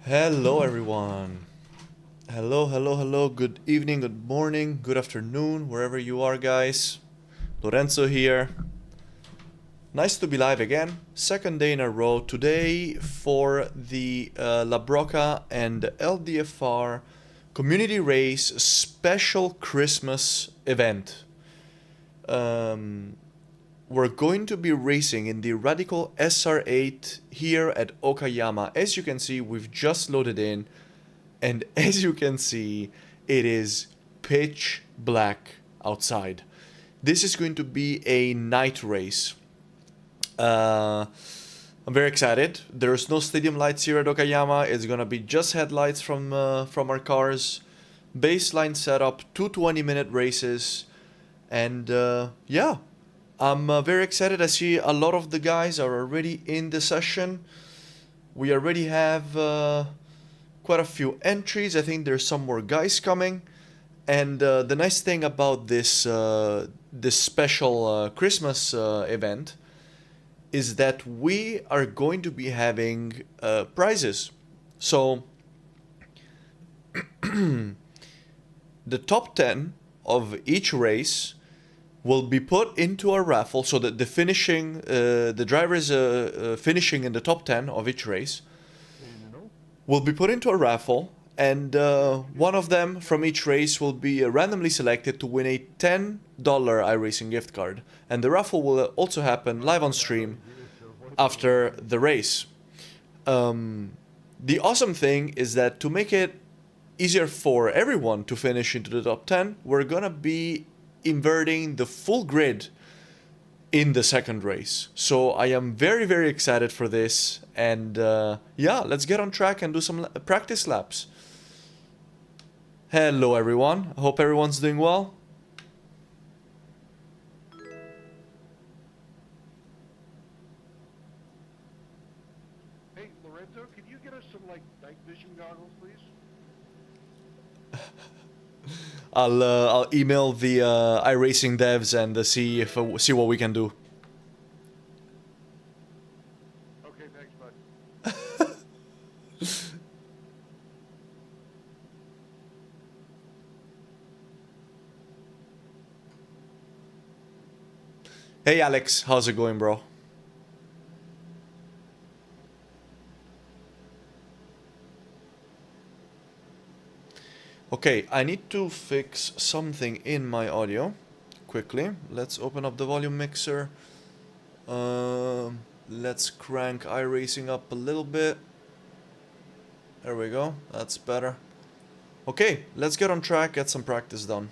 Hello everyone. Hello. Good evening, good morning, good afternoon, wherever you are, guys. Lorenzo here. Nice to be live again. Second day in a row today for the La Broca and LDFR community race special Christmas event. We're going to be racing in the Radical SR-8 here at Okayama. As you can see, we've just loaded in, and as you can see, it is pitch black outside. This is going to be a night race. I'm very excited. There's no stadium lights here at Okayama. It's gonna be just headlights from our cars. Baseline setup, 2 20-minute races, and yeah. I'm very excited. I see a lot of the guys are already in the session. We already have quite a few entries. I think there's some more guys coming. And the nice thing about this special Christmas event is that we are going to be having prizes. So the top 10 of each race will be put into a raffle, so that the drivers finishing in the top 10 of each race will be put into a raffle, and one of them from each race will be randomly selected to win a $10 iRacing gift card. And the raffle will also happen live on stream after the race. The awesome thing is that to make it easier for everyone to finish into the top 10, we're gonna be inverting the full grid in the second race. So I am very excited for this, and yeah, let's get on track and do some practice laps. Hello everyone, I hope everyone's doing well. Hey Lorenzo, can you get us some night vision goggles, please? I'll email the iRacing devs and see what we can do. Okay, thanks, bud. Hey Alex, how's it going, bro? Okay, I need to fix something in my audio quickly. Let's open up the volume mixer. Let's crank iRacing up a little bit. There we go, that's better. Okay, let's get on track, get some practice done.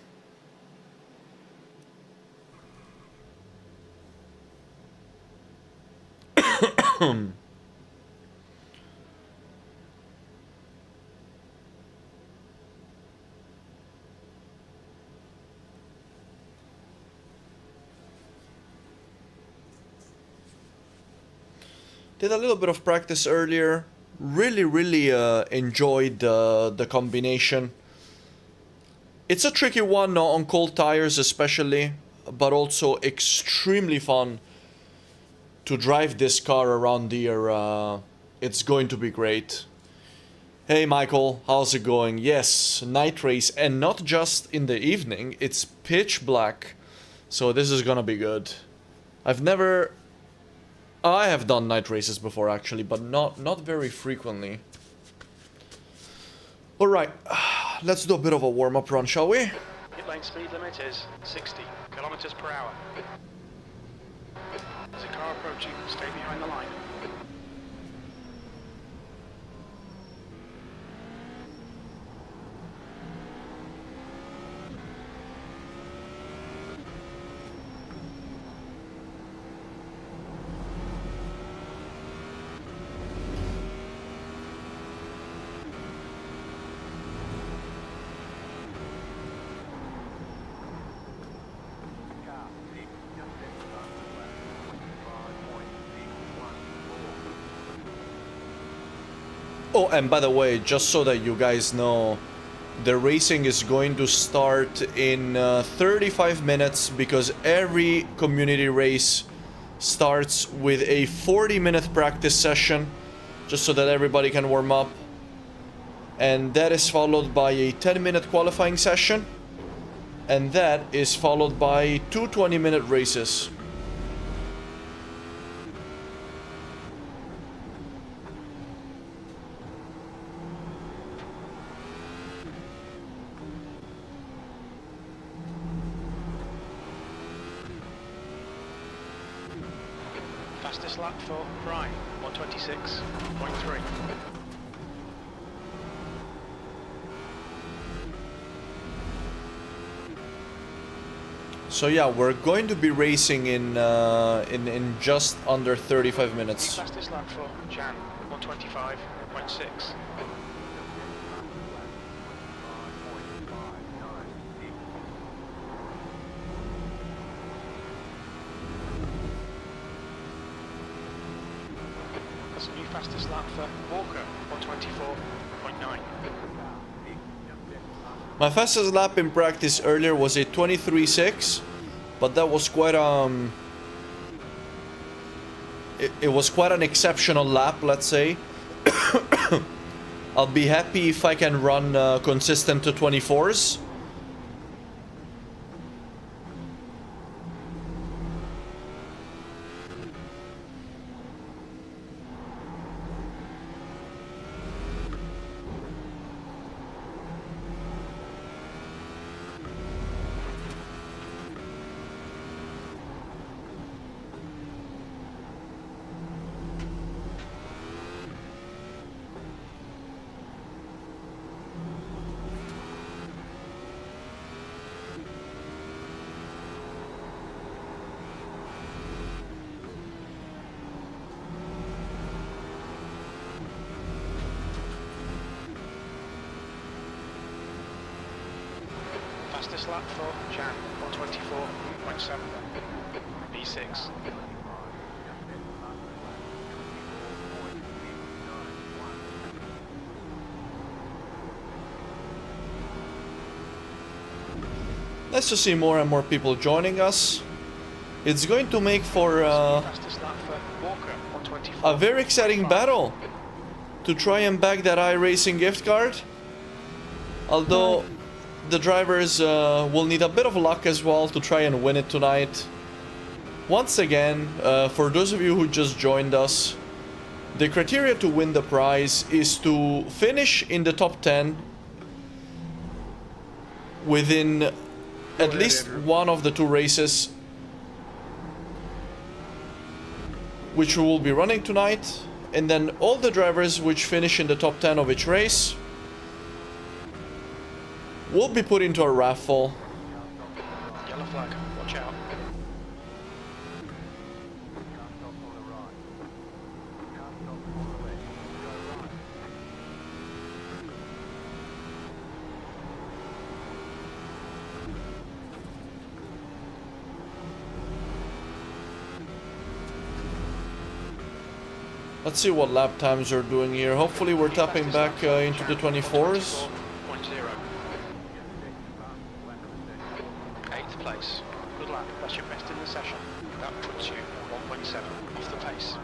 Did a little bit of practice earlier. Really enjoyed the combination. It's a tricky one on cold tires especially, but also extremely fun to drive this car around here. It's going to be great. Hey Michael, how's it going? Yes, night race, and not just in the evening, it's pitch black. So this is gonna be good. I have done night races before actually, but not very frequently. Alright, let's do a bit of a warm-up run, shall we? Pit lane speed limit is 60 kilometers per hour. There's a car approaching, stay behind the line. Oh, and by the way, just so that you guys know, the racing is going to start in 35 minutes because every community race starts with a 40-minute practice session, just so that everybody can warm up. And that is followed by a 10-minute qualifying session. And that is followed by two 20-minute races. Fastest lap for Prime, 126.3. So yeah, we're going to be racing in just under 35 minutes. Fastest lap for Jan, 125.6. That's a new fastest lap for Broca, 124.9. My fastest lap in practice earlier was a 23.6, but that was quite it was quite an exceptional lap, let's say. I'll be happy if I can run consistent to 24s. Fastest lap for Jan, 124.7. B6. Let's just see more and more people joining us. It's going to make for Fastest lap for Walker, 124. a very exciting battle to try and bag that iRacing gift card. Although the drivers will need a bit of luck as well to try and win it tonight. Once again, for those of you who just joined us, the criteria to win the prize is to finish in the top 10 within at least one of the two races which we will be running tonight, and then all the drivers which finish in the top 10 of each race will be put into a raffle. Yellow flag, watch out. Let's see what lap times are doing here. Hopefully we're tapping back into the 24s. 8th place. Good lap. That's your best in the session. That puts you 1.7 off the pace.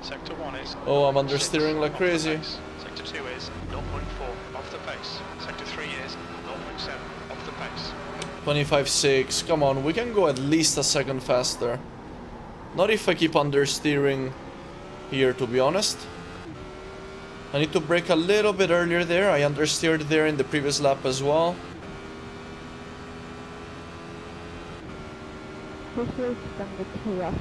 Sector 1 is... Oh, I'm understeering like crazy. Sector 2 is 0.4 off the pace. Sector 3 is 0.7 off the pace. 25.6. Come on, we can go at least a second faster. Not if I keep understeering here, to be honest. I need to brake a little bit earlier there. I understeered there in the previous lap as well. This is from the CEST.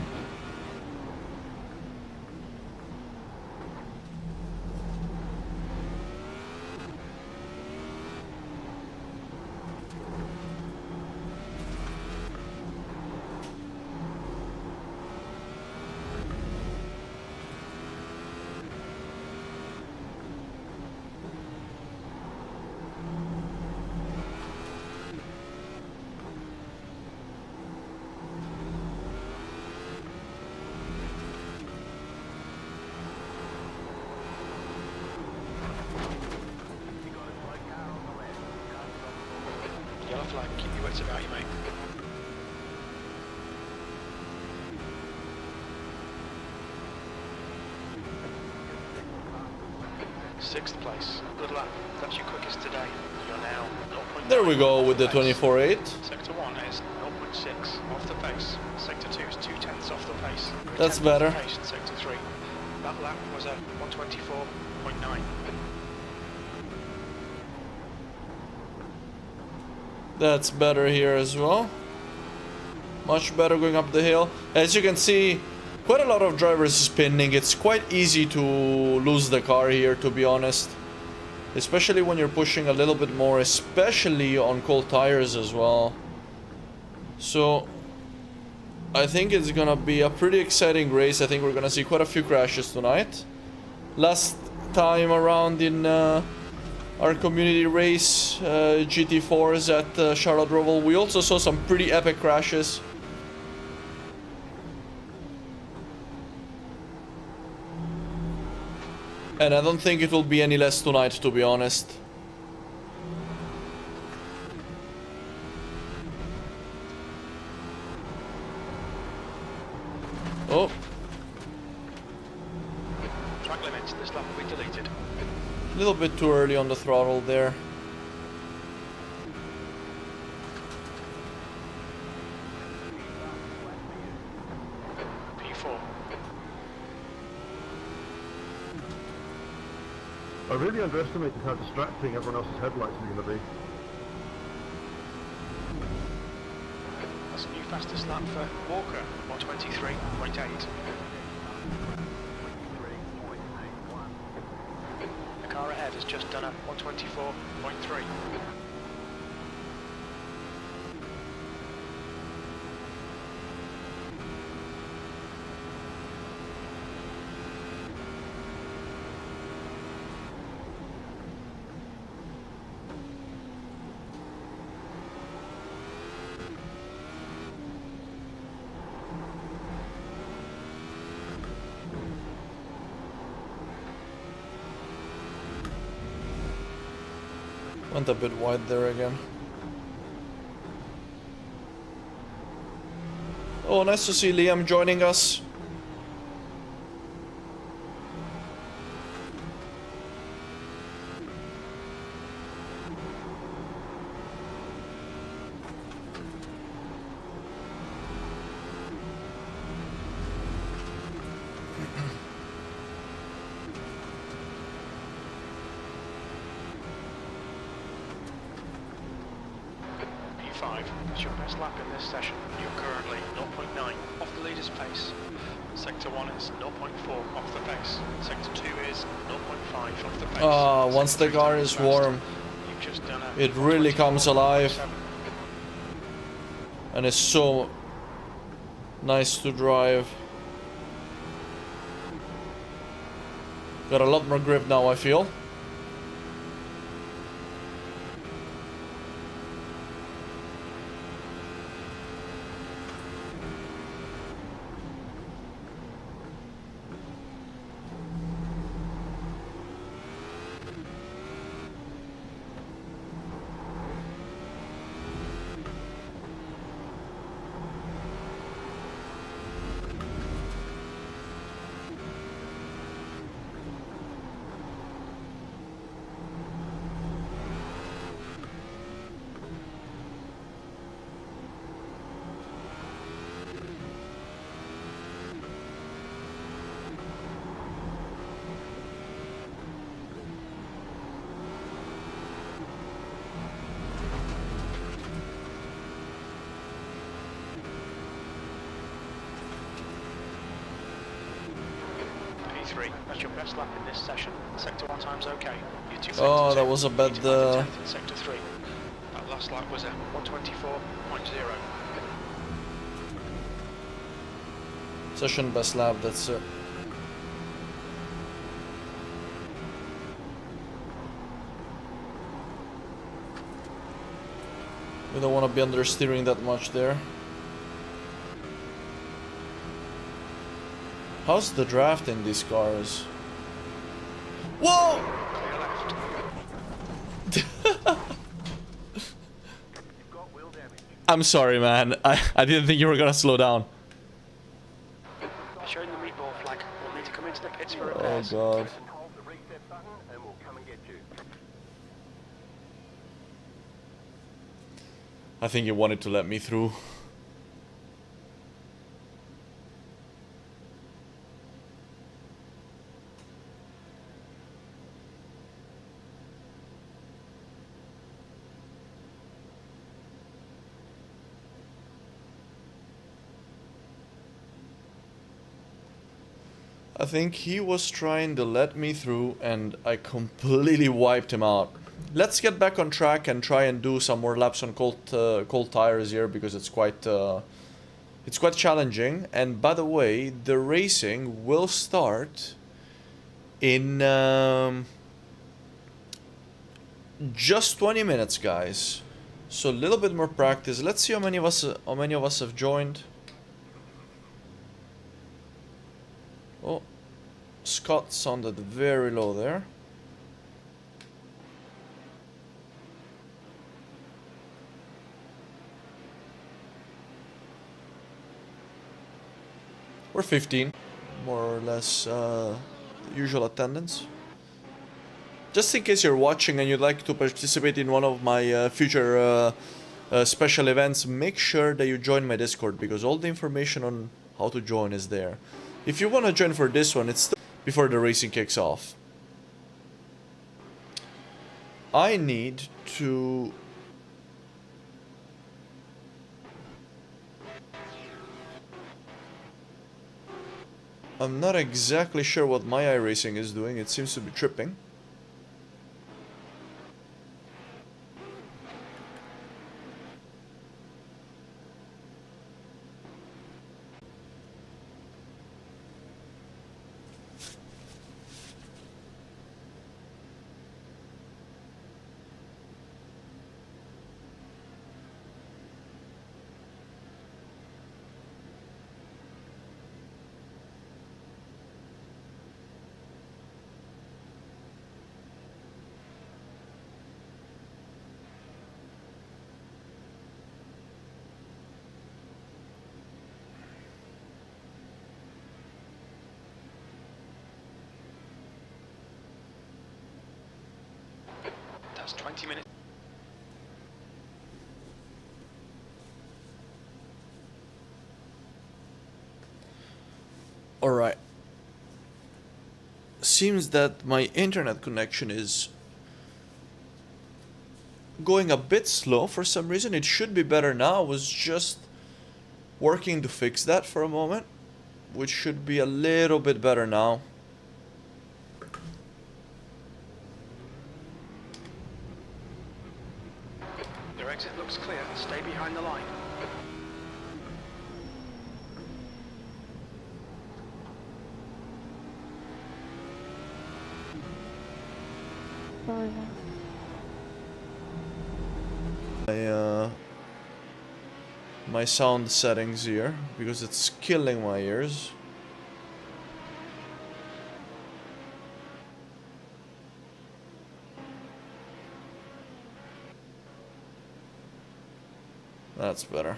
Yellow flag, keep your wits about you, mate. 6th place. Good luck. That's your quickest today. You're now 0.9 There we go off with the pace. 24.8. Sector 1 is 0.6 off the pace. Sector 2 is 2/10 off the pace. You're That's 10th better. off the pace in Sector 3. That lap was a 124.9. That's better here as well. Much better going up the hill. As you can see, quite a lot of drivers spinning. It's quite easy to lose the car here, to be honest. Especially when you're pushing a little bit more, especially on cold tires as well. So, I think it's gonna be a pretty exciting race. I think we're gonna see quite a few crashes tonight. Last time around in our community race, GT4s at Charlotte Roval, we also saw some pretty epic crashes. And I don't think it will be any less tonight, to be honest. Oh. Track limits. This lap will be deleted. A little bit too early on the throttle there. P4. I really underestimated how distracting everyone else's headlights are going to be. That's a new fastest lap for Walker. 123.8. The car ahead has just done a 124.3. Went a bit wide there again. Oh, nice to see Liam joining us. P5 is your best lap in this session. You're currently 0.9 off the leader's pace. Sector 1 is 0.4 off the pace. Sector 2 is 0.5 off the pace. Once the car is faster. warm, You've just done a it really comes alive. 124.7. And it's so nice to drive. Got a lot more grip now, I feel. P3, that's your best lap in this session. Sector 1 time's okay. You're 2 Oh, seconds that in. was a You bad, need to find a 10th in Sector 3. That last lap was a 124.0. Session best lap, that's it. We don't want to be understeering that much there. How's the draft in these cars? Whoa! Clear left. I'm sorry, man. I didn't think you were gonna slow down. Showing the meatball flag. We'll need to come into the pits for Oh repairs. god. I think he wanted to let me through. I think he was trying to let me through and I completely wiped him out. Let's get back on track and try and do some more laps on cold tires here, because it's quite challenging. And by the way, the racing will start in just 20 minutes, guys. So a little bit more practice. Let's see how many of us have joined. Oh, Scott sounded very low there. We're 15, more or less usual attendance. Just in case you're watching and you'd like to participate in one of my future special events, make sure that you join my Discord, because all the information on how to join is there. If you want to join for this one, it's before the racing kicks off. I need to... I'm not exactly sure what my iRacing is doing. It seems to be tripping. That's 20 minutes. Alright. Seems that my internet connection is going a bit slow for some reason. It should be better now. I was just working to fix that for a moment, which should be a little bit better now. Your exit looks clear. Stay behind the line. Sorry. My sound settings here, because it's killing my ears. That's better.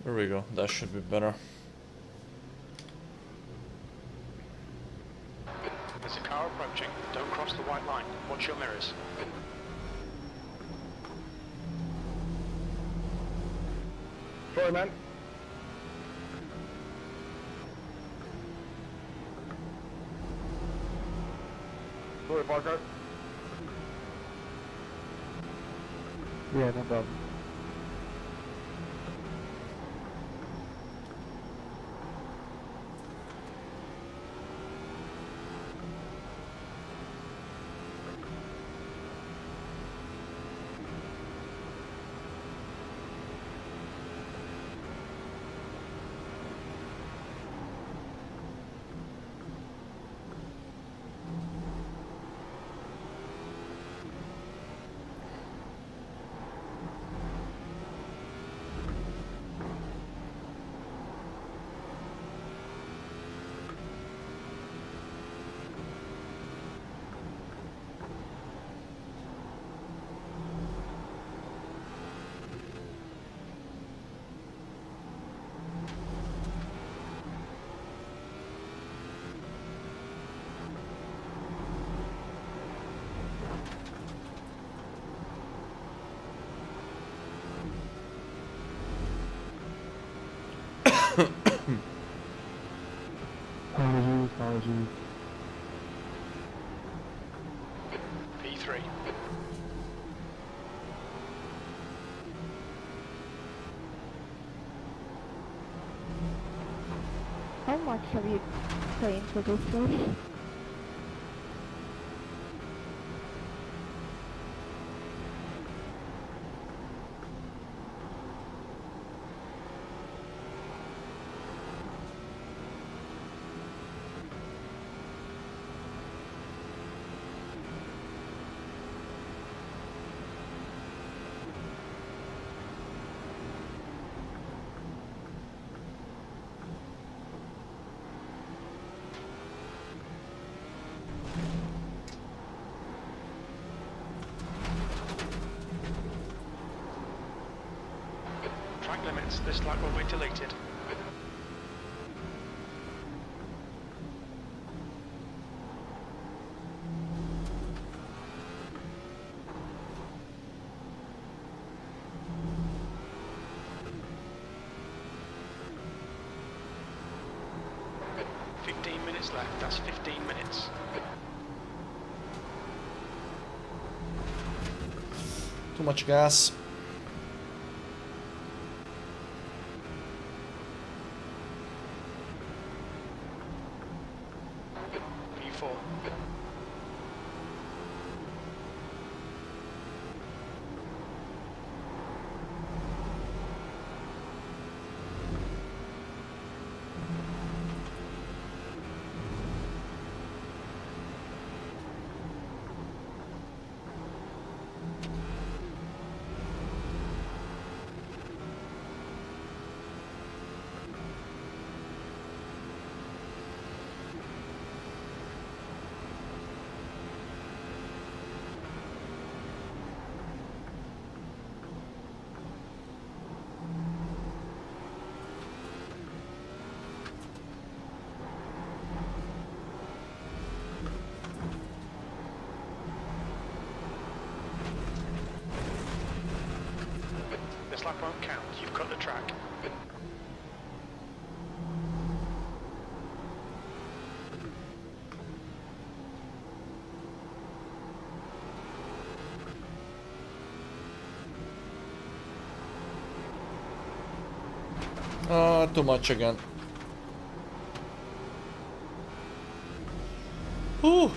There we go, that should be better. There's a car approaching. Don't cross the white line. Watch your mirrors. Sorry, man. Sorry, Parker. Yeah, no problem. Apologies. P3. How much have you trained for this race? Track limits, this lap will be deleted. Minutes left, that's 15 minutes. Too much gas. P4. This lap won't count, you've cut the track. Too much again. Whew.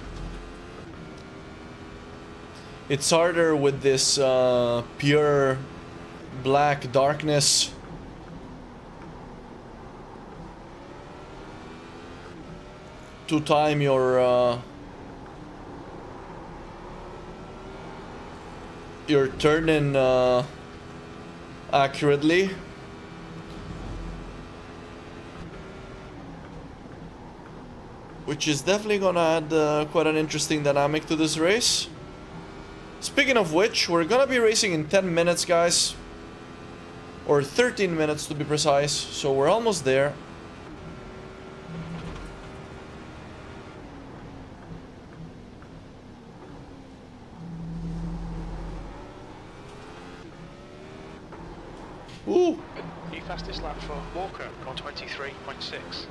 It's harder with this pure black darkness. To time your turning accurately. Which is definitely gonna add quite an interesting dynamic to this race. Speaking of which, we're gonna be racing in 10 minutes, guys. Or 13 minutes to be precise, so we're almost there. Ooh! New fastest lap for Walker on 23.6.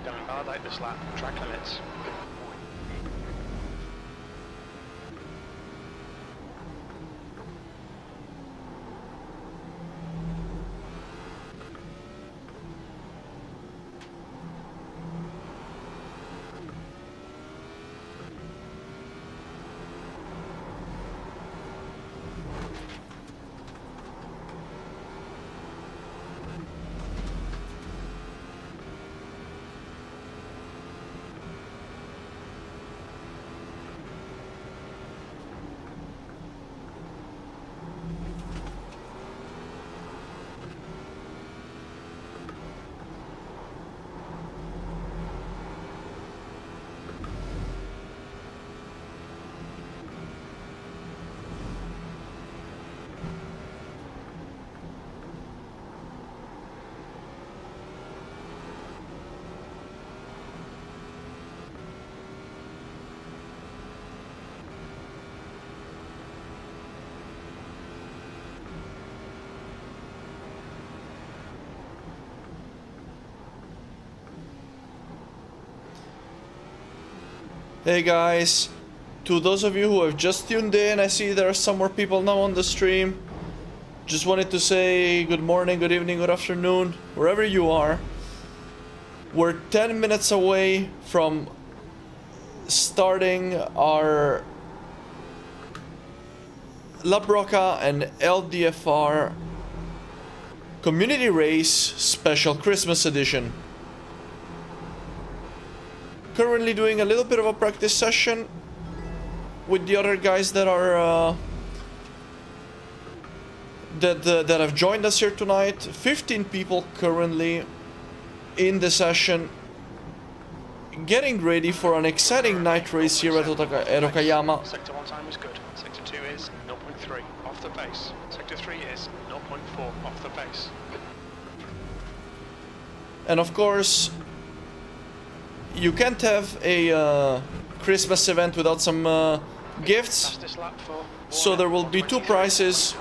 Going validate this lap, track limits. Hey guys, to those of you who have just tuned in, I see there are some more people now on the stream. Just wanted to say good morning, good evening, good afternoon, wherever you are. We're 10 minutes away from starting our La Broca and LDFR Community Race Special Christmas Edition. Currently doing a little bit of a practice session with the other guys that are that have joined us here tonight. 15 people currently in the session, getting ready for an exciting night race here at Okayama. Sector 1 time is good. Sector 2 is 0.3 off the pace. Sector 3 is 0.4 off the pace. And of course, you can't have a Christmas event without some gifts. Fastest lap for So there will be 2 prizes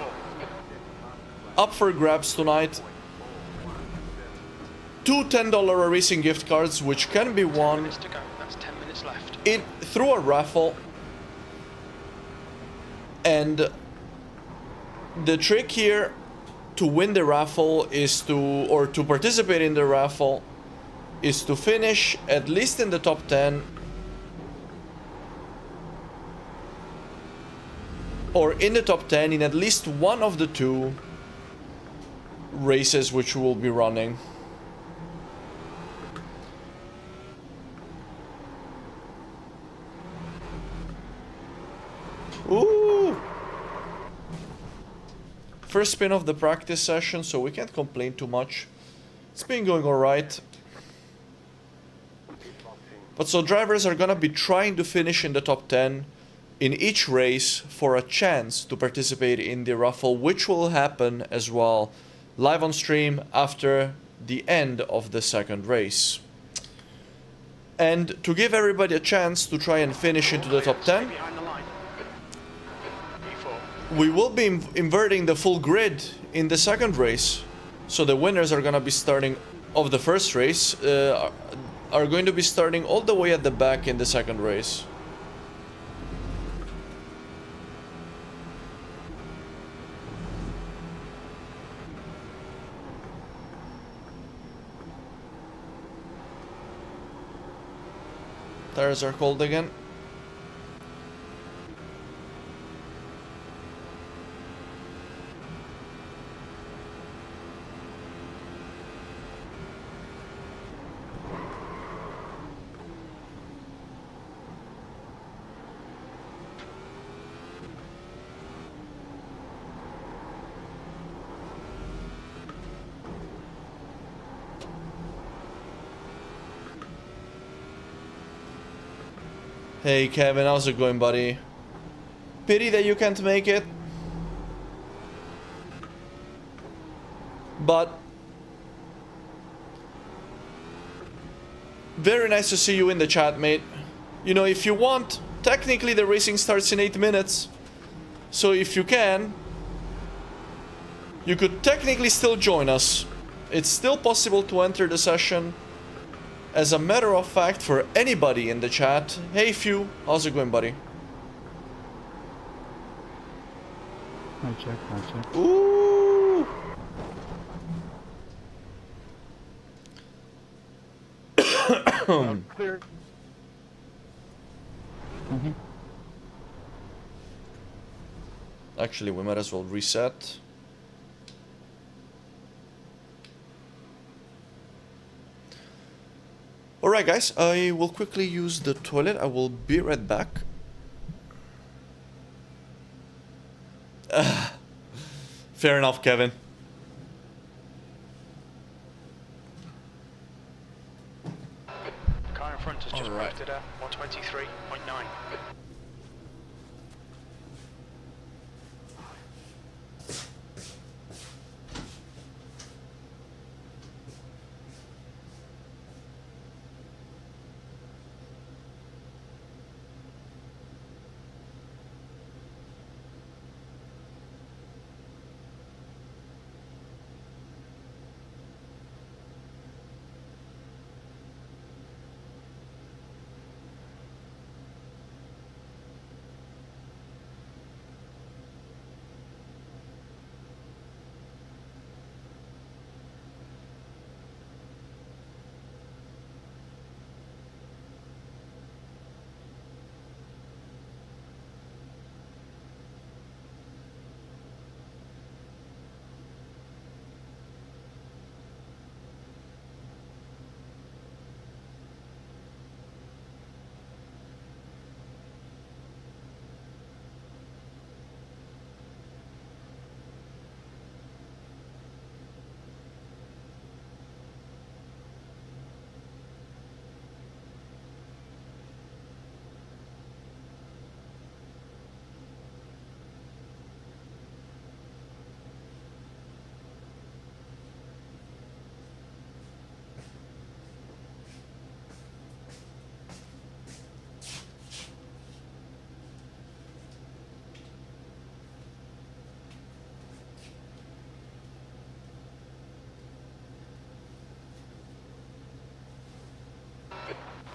up for grabs tonight. 2 $10 iRacing gift cards, which can be 10 won minutes to go. That's 10 minutes left. through a raffle. And the trick here to win the raffle is to participate in the raffle is to finish at least in the top 10 or in the top 10 in at least one of the 2 races which we will be running. Ooh! First spin of the practice session, so we can't complain too much. It's been going alright. But so drivers are gonna be trying to finish in the top 10 in each race for a chance to participate in the raffle, which will happen as well live on stream after the end of the second race. And to give everybody a chance to try and finish into the top 10, Behind the line. P4. we will be inverting the full grid in the second race. So the winners are gonna be starting of the first race, are going to be starting all the way at the back in the second race. Tires are cold again. Hey Kevin, how's it going, buddy? Pity that you can't make it. But very nice to see you in the chat, mate. You know, if you want, technically the racing starts in 8 minutes. So if you can, you could technically still join us. It's still possible to enter the session. As a matter of fact, for anybody in the chat, hey Few, how's it going, buddy? I check. Ooh! Clear. Actually, we might as well reset. Alright guys, I will quickly use the toilet. I will be right back. Fair enough, Kevin. Car in front has just Alright. posted at 123.9.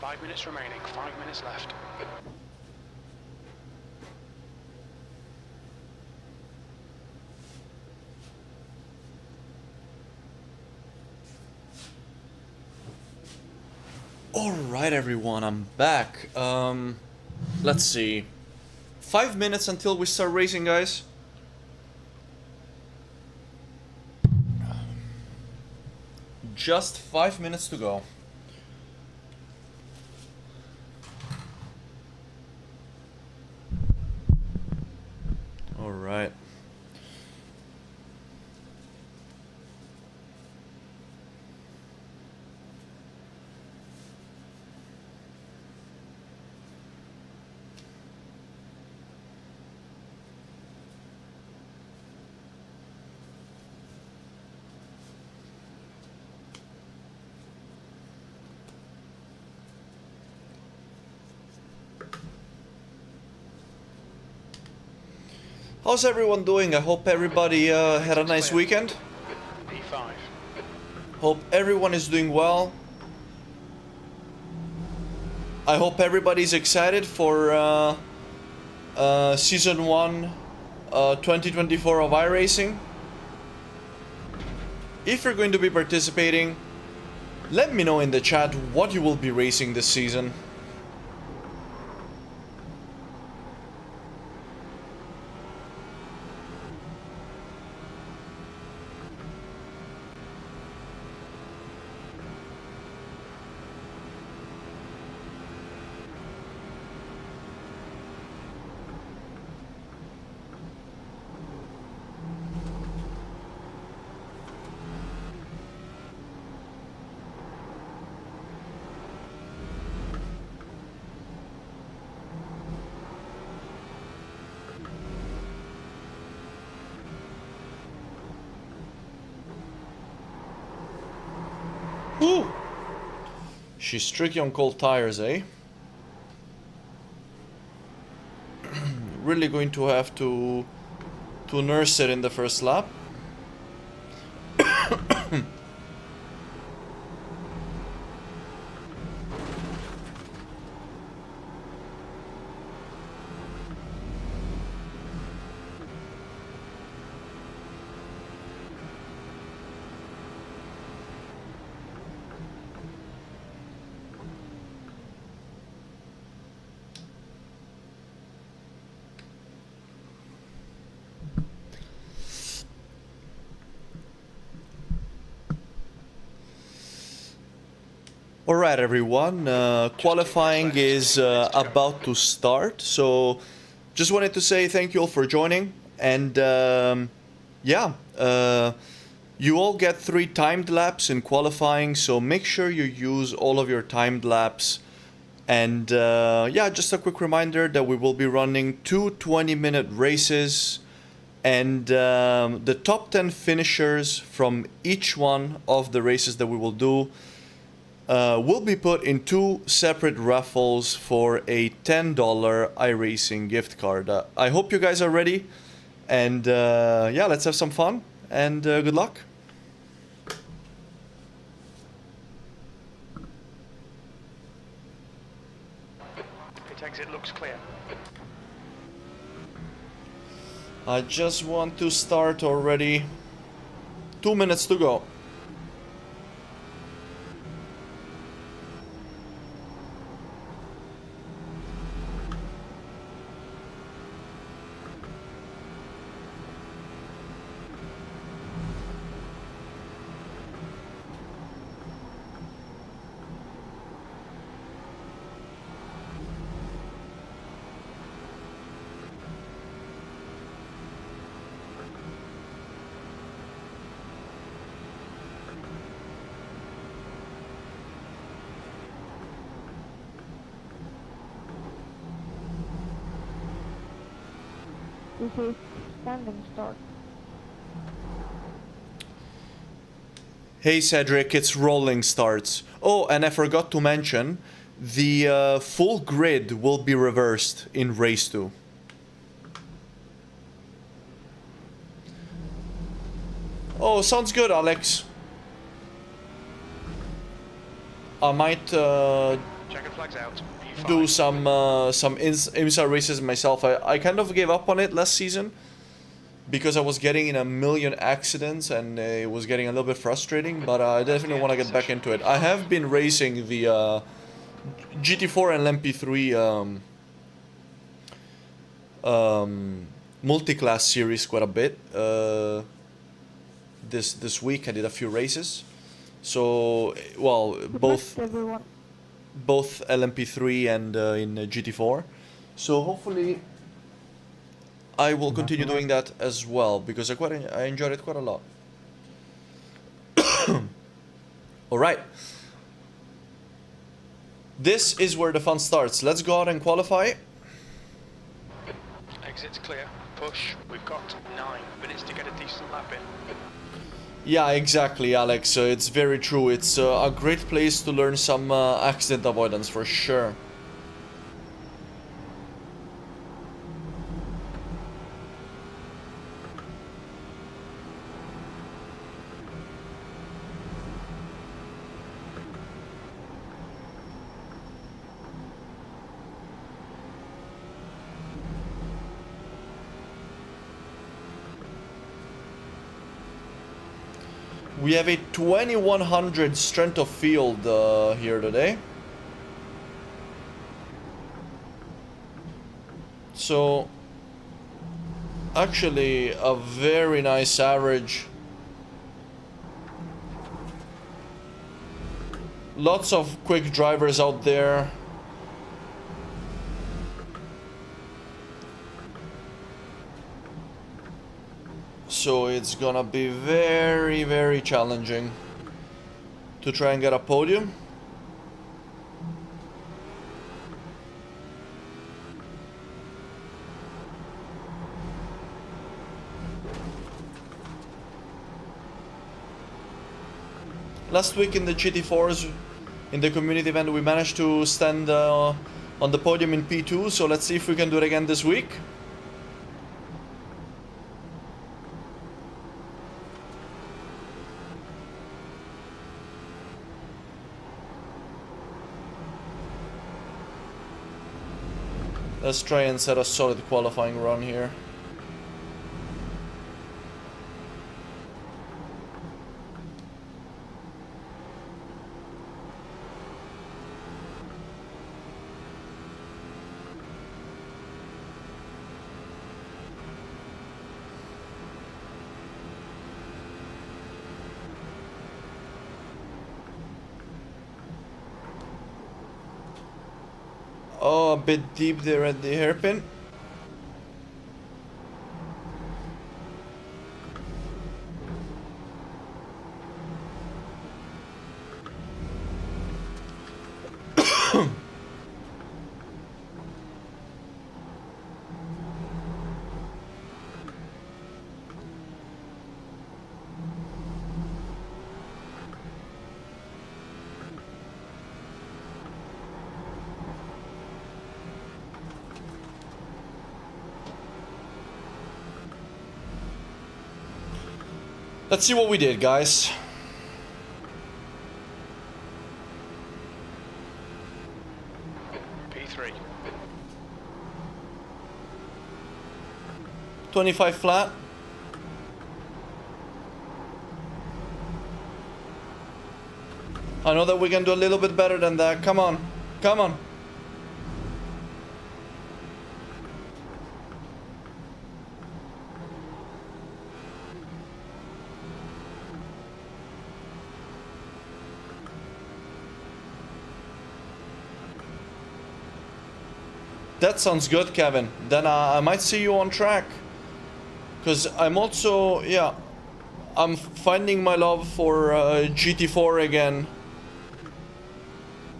5 minutes remaining, 5 minutes left. Alright everyone, I'm back. Let's see. 5 minutes until we start racing, guys. Just 5 minutes to go. Alright. How's everyone doing? I hope everybody had a nice weekend. P5. Hope everyone is doing well. I hope everybody's excited for Season 1 2024 of iRacing. If you're going to be participating, let me know in the chat what you will be racing this season. Woo! She's tricky on cold tires, eh? Really going to have to nurse it in the first lap. Alright everyone, qualifying is about to start, so just wanted to say thank you all for joining, and yeah, you all get 3 timed laps in qualifying, so make sure you use all of your timed laps, and yeah, just a quick reminder that we will be running 2 20-minute races, and the top 10 finishers from each one of the races that we will do will be put in 2 separate raffles for a $10 iRacing gift card. I hope you guys are ready, and yeah, let's have some fun, and good luck. Pit exit looks clear. I just want to start already. 2 minutes to go. This is standing start. Hey Cedric, it's rolling starts. Oh, and I forgot to mention, the full grid will be reversed in race 2. Oh, sounds good, Alex. I might Checkered flags out. P5. do some IMSA races myself. I kind of gave up on it last season because I was getting in a million accidents and it was getting a little bit frustrating, but I definitely want to get back into it. I have been racing the GT4 and LMP3 multi-class series quite a bit. This week I did a few races. So, well, both Everyone. LMP3 and in GT4. So hopefully I will continue doing that as well because I enjoyed it quite a lot. All right. This is where the fun starts. Let's go out and qualify. Exit's clear. Push. We've got 9 minutes to get a decent lap in. Yeah, exactly, Alex. It's very true. It's a great place to learn some accident avoidance for sure. We have a 2100 strength of field here today. So, actually a very nice average. Lots of quick drivers out there. So it's gonna be very, very challenging to try and get a podium. Last week in the GT4s, in the community event, we managed to stand on the podium in P2, so let's see if we can do it again this week. Let's try and set a solid qualifying run here. Oh, a bit deep there at the hairpin. Let's see what we did, guys. P3. 25 flat. I know that we can do a little bit better than that. Come on. Come on. That sounds good, Kevin. Then I might see you on track. Because I'm also, yeah, I'm finding my love for GT4 again.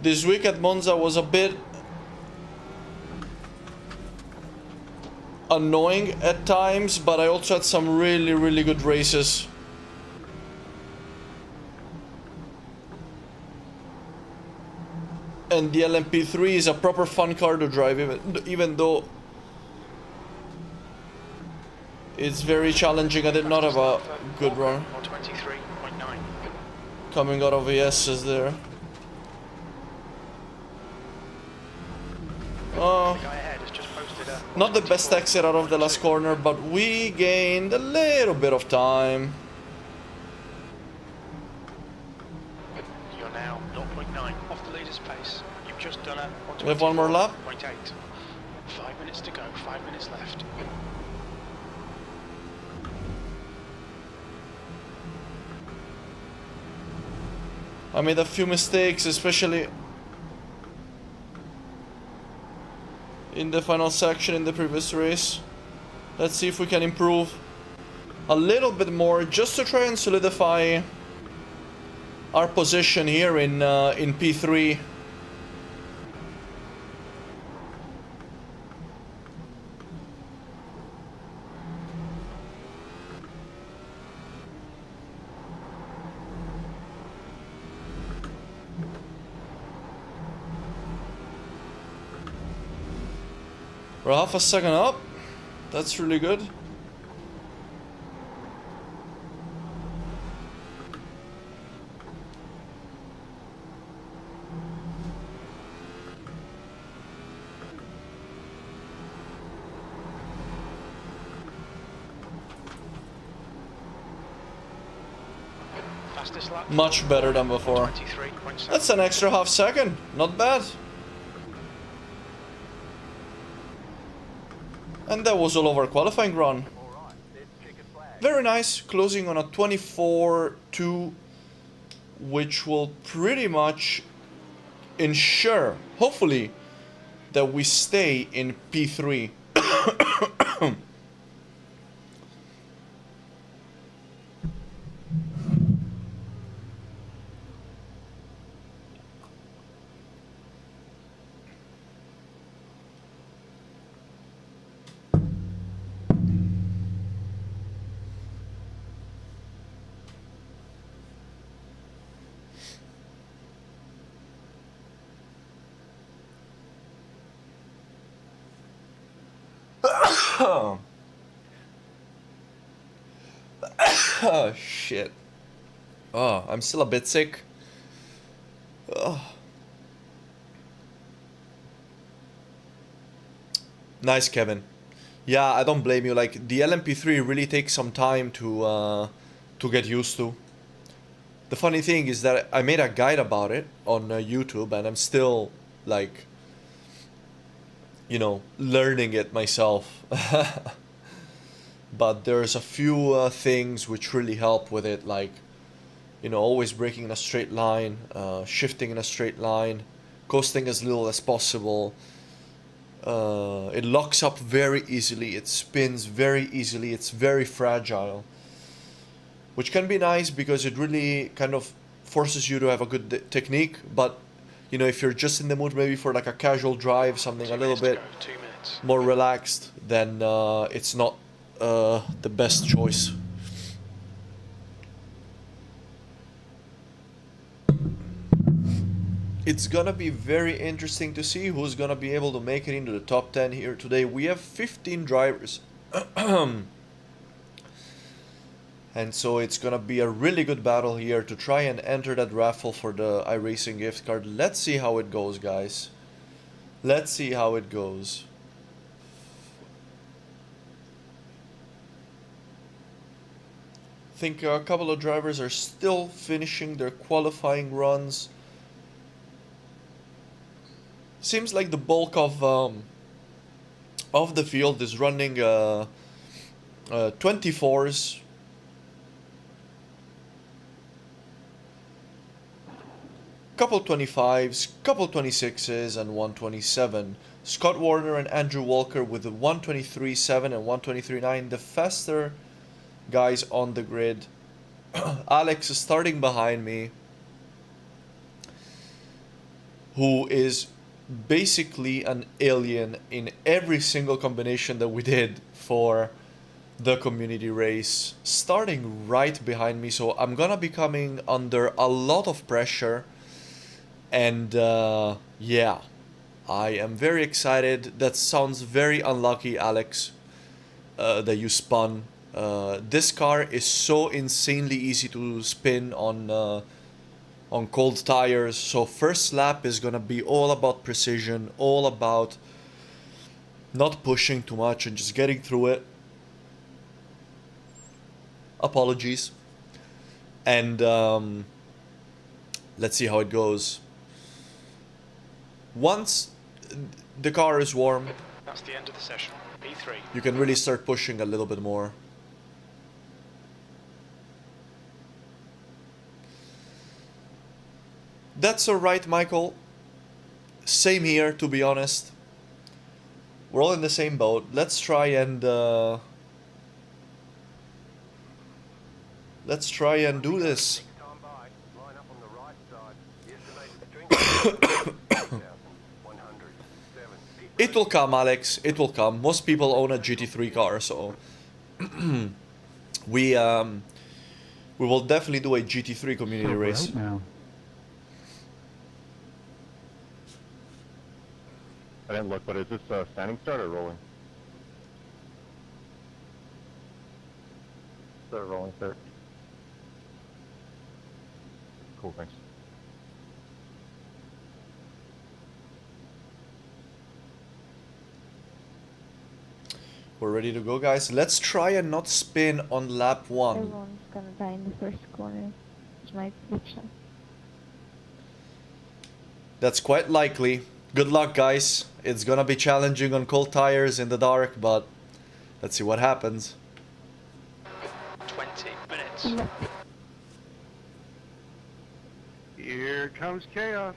This week at Monza was a bit annoying at times, but I also had some really, really good races. And the LMP3 is a proper fun car to drive, even though it's very challenging. I did not have a good run. 123.9. Coming out of ESs there. The guy ahead has just posted a Not the best 124. exit out of the last corner, but we gained a little bit of time. You're now 0.9 off the leader's pace. You've just done a We have one more lap. 124.8. 5 minutes to go, 5 minutes left. I made a few mistakes, especially in the final section in the previous race. Let's see if we can improve a little bit more, just to try and solidify our position here in P3. We're half a second up. That's really good. Fastest lap. Much better than before. 23.7. That's an extra half second. Not bad. And that was all of our qualifying run. Very nice, closing on a 24-2, which will pretty much ensure, hopefully, that we stay in P3. Oh, shit. Oh, I'm still a bit sick. Oh. Nice, Kevin. Yeah, I don't blame you. Like, the LMP3 really takes some time to get used to. The funny thing is that I made a guide about it on YouTube, and I'm still, like, you know, learning it myself. But there's a few things which really help with it, like, you know, always braking in a straight line, shifting in a straight line, coasting as little as possible. It locks up very easily, it spins very easily, it's very fragile. Which can be nice because it really kind of forces you to have a good technique, but, you know, if you're just in the mood maybe for like a casual drive, something a little bit 2 minutes. more relaxed, then it's not the best choice. It's gonna be very interesting to see who's gonna be able to make it into the top 10 here today. We have 15 drivers. And so it's gonna be a really good battle here to try and enter that raffle for the iRacing gift card. Let's see how it goes, guys. Let's see how it goes. I think a couple of drivers are still finishing their qualifying runs. Seems like the bulk of the field is running 24s. Couple 25s, couple 26s, and 127. Scott Warner and Andrew Walker with the 123.7 and 123.9, the faster guys on the grid. Alex is starting behind me, who is basically an alien in every single combination that we did for the community race, starting right behind me. So I'm gonna be coming under a lot of pressure, and yeah, I am very excited. That sounds very unlucky, Alex, that you spun. This car is so insanely easy to spin on cold tires. So first lap is gonna be all about precision, all about not pushing too much and just getting through it. Apologies. And let's see how it goes. Once the car is warm, That's the end of the session. P3. you can really start pushing a little bit more. That's alright, Michael. Same here, to be honest. We're all in the same boat. Let's try and do this. It will come, Alex. It will come. Most people own a GT3 car, so we will definitely do a GT3 community So race. bright now. I didn't look, but is this standing start or rolling? It's a rolling start. Cool, thanks. We're ready to go, guys. Let's try and not spin on lap 1. Everyone's gonna die in the first corner. It's my prediction. That's quite likely. Good luck, guys. It's gonna be challenging on cold tires in the dark, but let's see what happens. 20 minutes. Here comes chaos.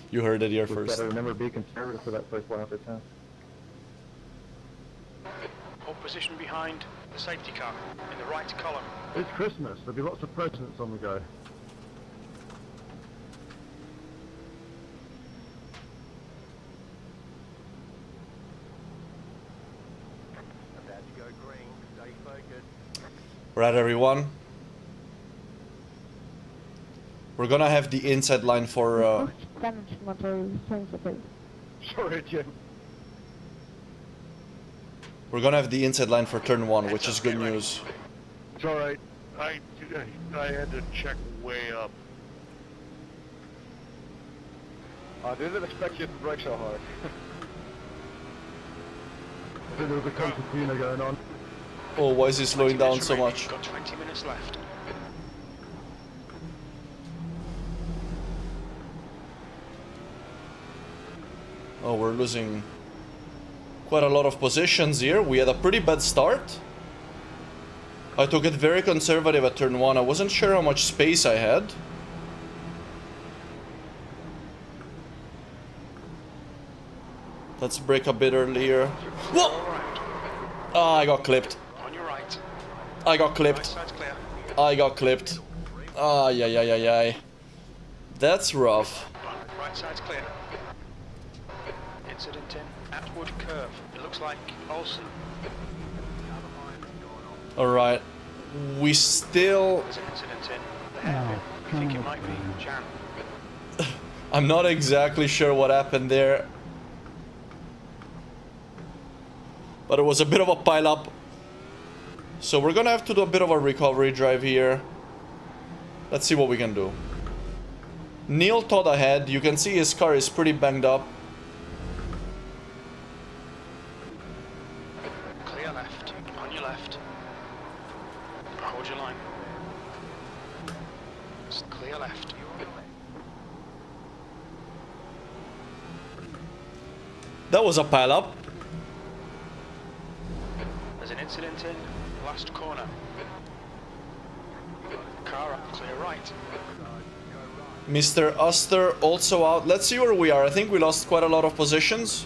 You heard it here Just first. gotta remember, be conservative for that first lap of time. Hold position behind the safety car in the right column. It's Christmas. There'll be lots of presents on the go. About to go green. Stay focused. Right, everyone. We're gonna have the inside line for Damage motor sensitive. Sorry, Jim. we're gonna have the inside line for turn 1, which is good news. It's all right. I had to check way up. I didn't expect you to brake so hard. I think there was a concertina going on. Oh, why is he slowing 20 down minutes so remaining. much? Got 20 minutes left. Oh, we're losing quite a lot of positions here. We had a pretty bad start. I took it very conservative at turn 1. I wasn't sure how much space I had. Let's brake a bit earlier. Whoa! All right. Ah, I got clipped. On your right. I got Right clipped. side's clear. I got clipped. Ah, yeah. That's rough. Right side's clear. Incident in Atwood Curve. It looks like Olsen. Alright. We still... There's an incident in the No, hairpin. I think it come might be on. Jan. I'm not exactly sure what happened there. But it was a bit of a pile-up. So we're gonna have to do a bit of a recovery drive here. Let's see what we can do. Neil Todd ahead. You can see his car is pretty banged up. Clear left. On your left. Hold your line. Clear left. That was a pile-up. There's an incident in last corner. Car up, clear right. Mr. Uster also out. Let's see where we are. I think we lost quite a lot of positions.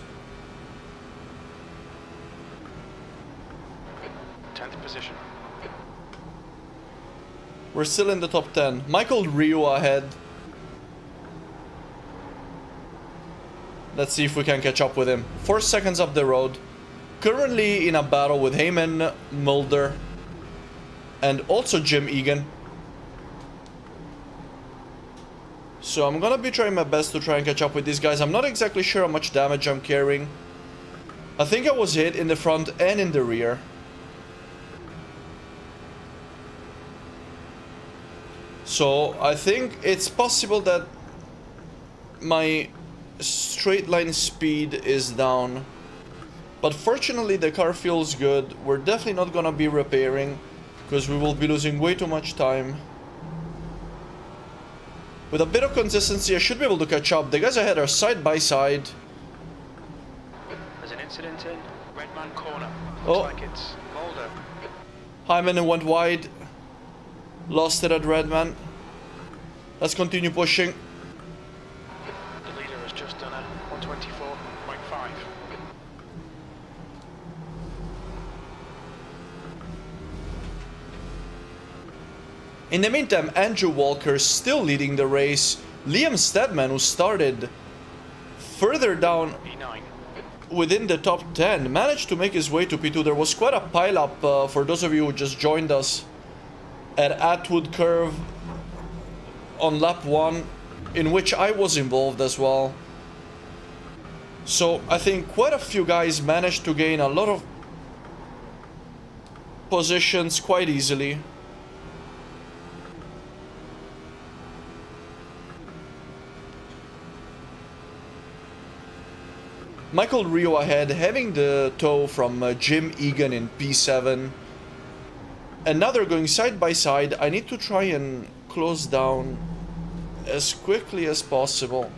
10th position. We're still in the top 10. Michael Ryu ahead. Let's see if we can catch up with him. 4 seconds up the road. Currently in a battle with Heyman Mulder and also Jim Egan. So I'm gonna be trying my best to try and catch up with these guys. I'm not exactly sure how much damage I'm carrying. I think I was hit in the front and in the rear. So I think it's possible that my straight line speed is down. But fortunately the car feels good. We're definitely not gonna be repairing, because we will be losing way too much time. With a bit of consistency I should be able to catch up. The guys ahead are side by side. There's an incident in Redman Corner. Oh. Looks like it's Mulder. Hyman went wide. Lost it at Redman. Let's continue pushing. The leader has just done a 124.5. In the meantime, Andrew Walker still leading the race. Liam Stedman, who started further down P9. within the top 10, managed to make his way to P2. There was quite a pile-up for those of you who just joined us at Atwood Curve on lap 1, in which I was involved as well. So I think quite a few guys managed to gain a lot of positions quite easily. Michael Rio ahead, having the tow from Jim Egan in P7. And now they're going side by side. I need to try and close down as quickly as possible.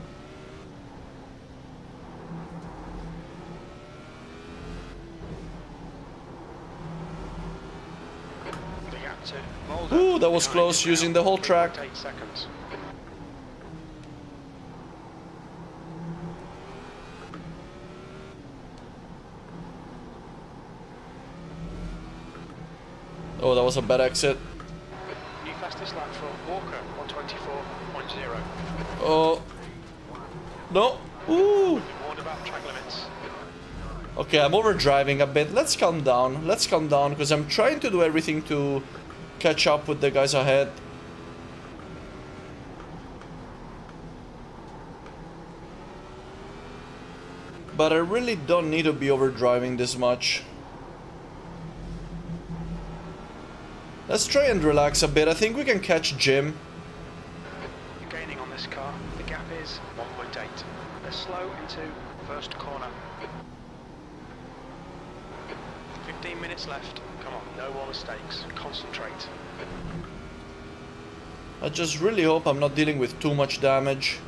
The gap to Mulder. Ooh, that was Behind close, him now, using the whole track. 3.8 seconds. Oh, that was a bad exit. New fastest lap for Walker, 124.0. Oh. No. Ooh. Been warned about track limits. Okay, I'm overdriving a bit. Let's calm down. Let's calm down, because I'm trying to do everything to catch up with the guys ahead. But I really don't need to be overdriving this much. Let's try and relax a bit. I think we can catch Jim. You're gaining on this car. The gap is 1.8. They're slow into first corner. 15 minutes left. Come on, no more mistakes. Concentrate. I just really hope I'm not dealing with too much damage.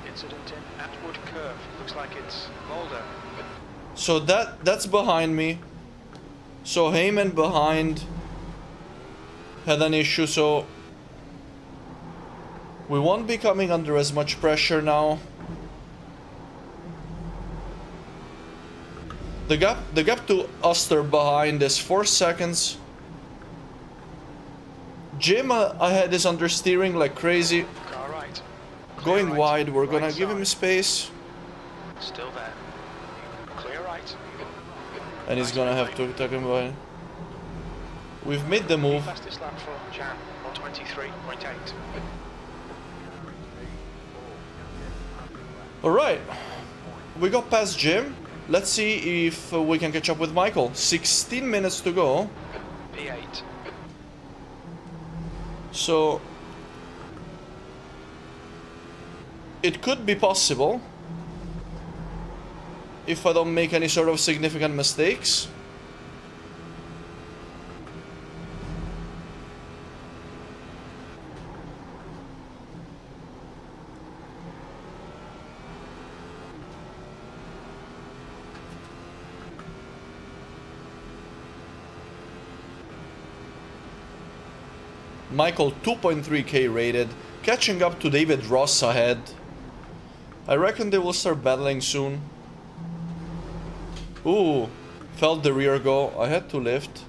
Incident in Atwood Curve. Looks like it's Mulder. So that's behind me. So Heyman behind had an issue, so we won't be coming under as much pressure now. The gap to Oster behind is 4 seconds. Jim ahead is understeering like crazy. Car right. Going Clear right. wide, we're Right gonna give him side. space. Still there. Clear right. And he's gonna have to take him by. We've made the move. Fastest lap for Jan, 123.8. Alright. We got past Jim. Let's see if we can catch up with Michael. 16 minutes to go. P8. So it could be possible if I don't make any sort of significant mistakes. Michael 2.3k rated, catching up to David Ross ahead. I reckon they will start battling soon. Ooh, felt the rear go. I had to lift.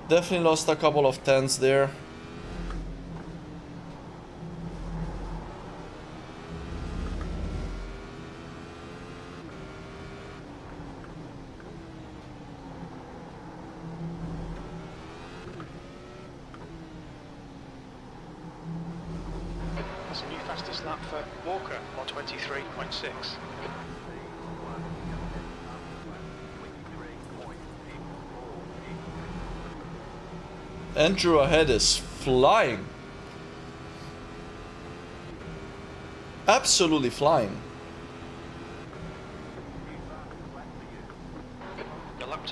Definitely lost a couple of tenths there. That's a new fastest lap for Walker, 123.6. Andrew ahead is flying. Absolutely flying.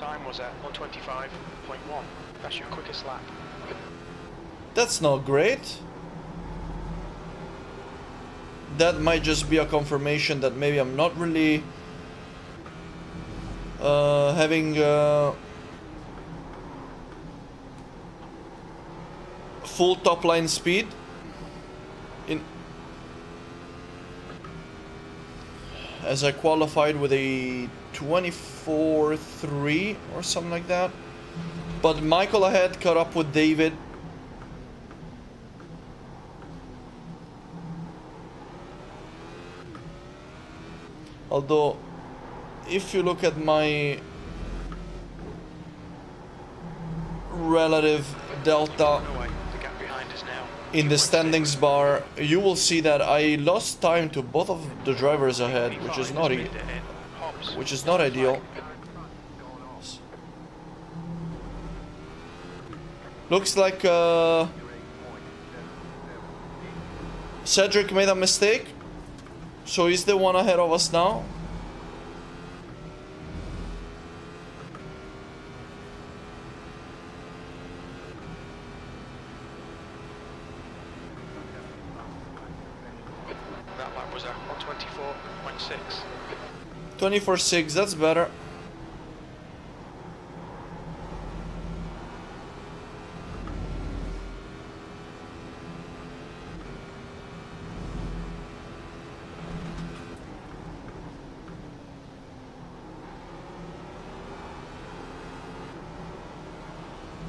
lap time was at 125.1. That's your quickest lap. That's not great. That might just be a confirmation that maybe I'm not really having full top line speed in as I qualified with a 24.3 or something like that. But Michael ahead caught up with David. Although, if you look at my relative delta The gap behind us now. in the standings bar, you will see that I lost time to both of the drivers ahead, which is not ideal. Looks like Cedric made a mistake, so he's the one ahead of us now. That lap was at 124.6. 24.6, that's better.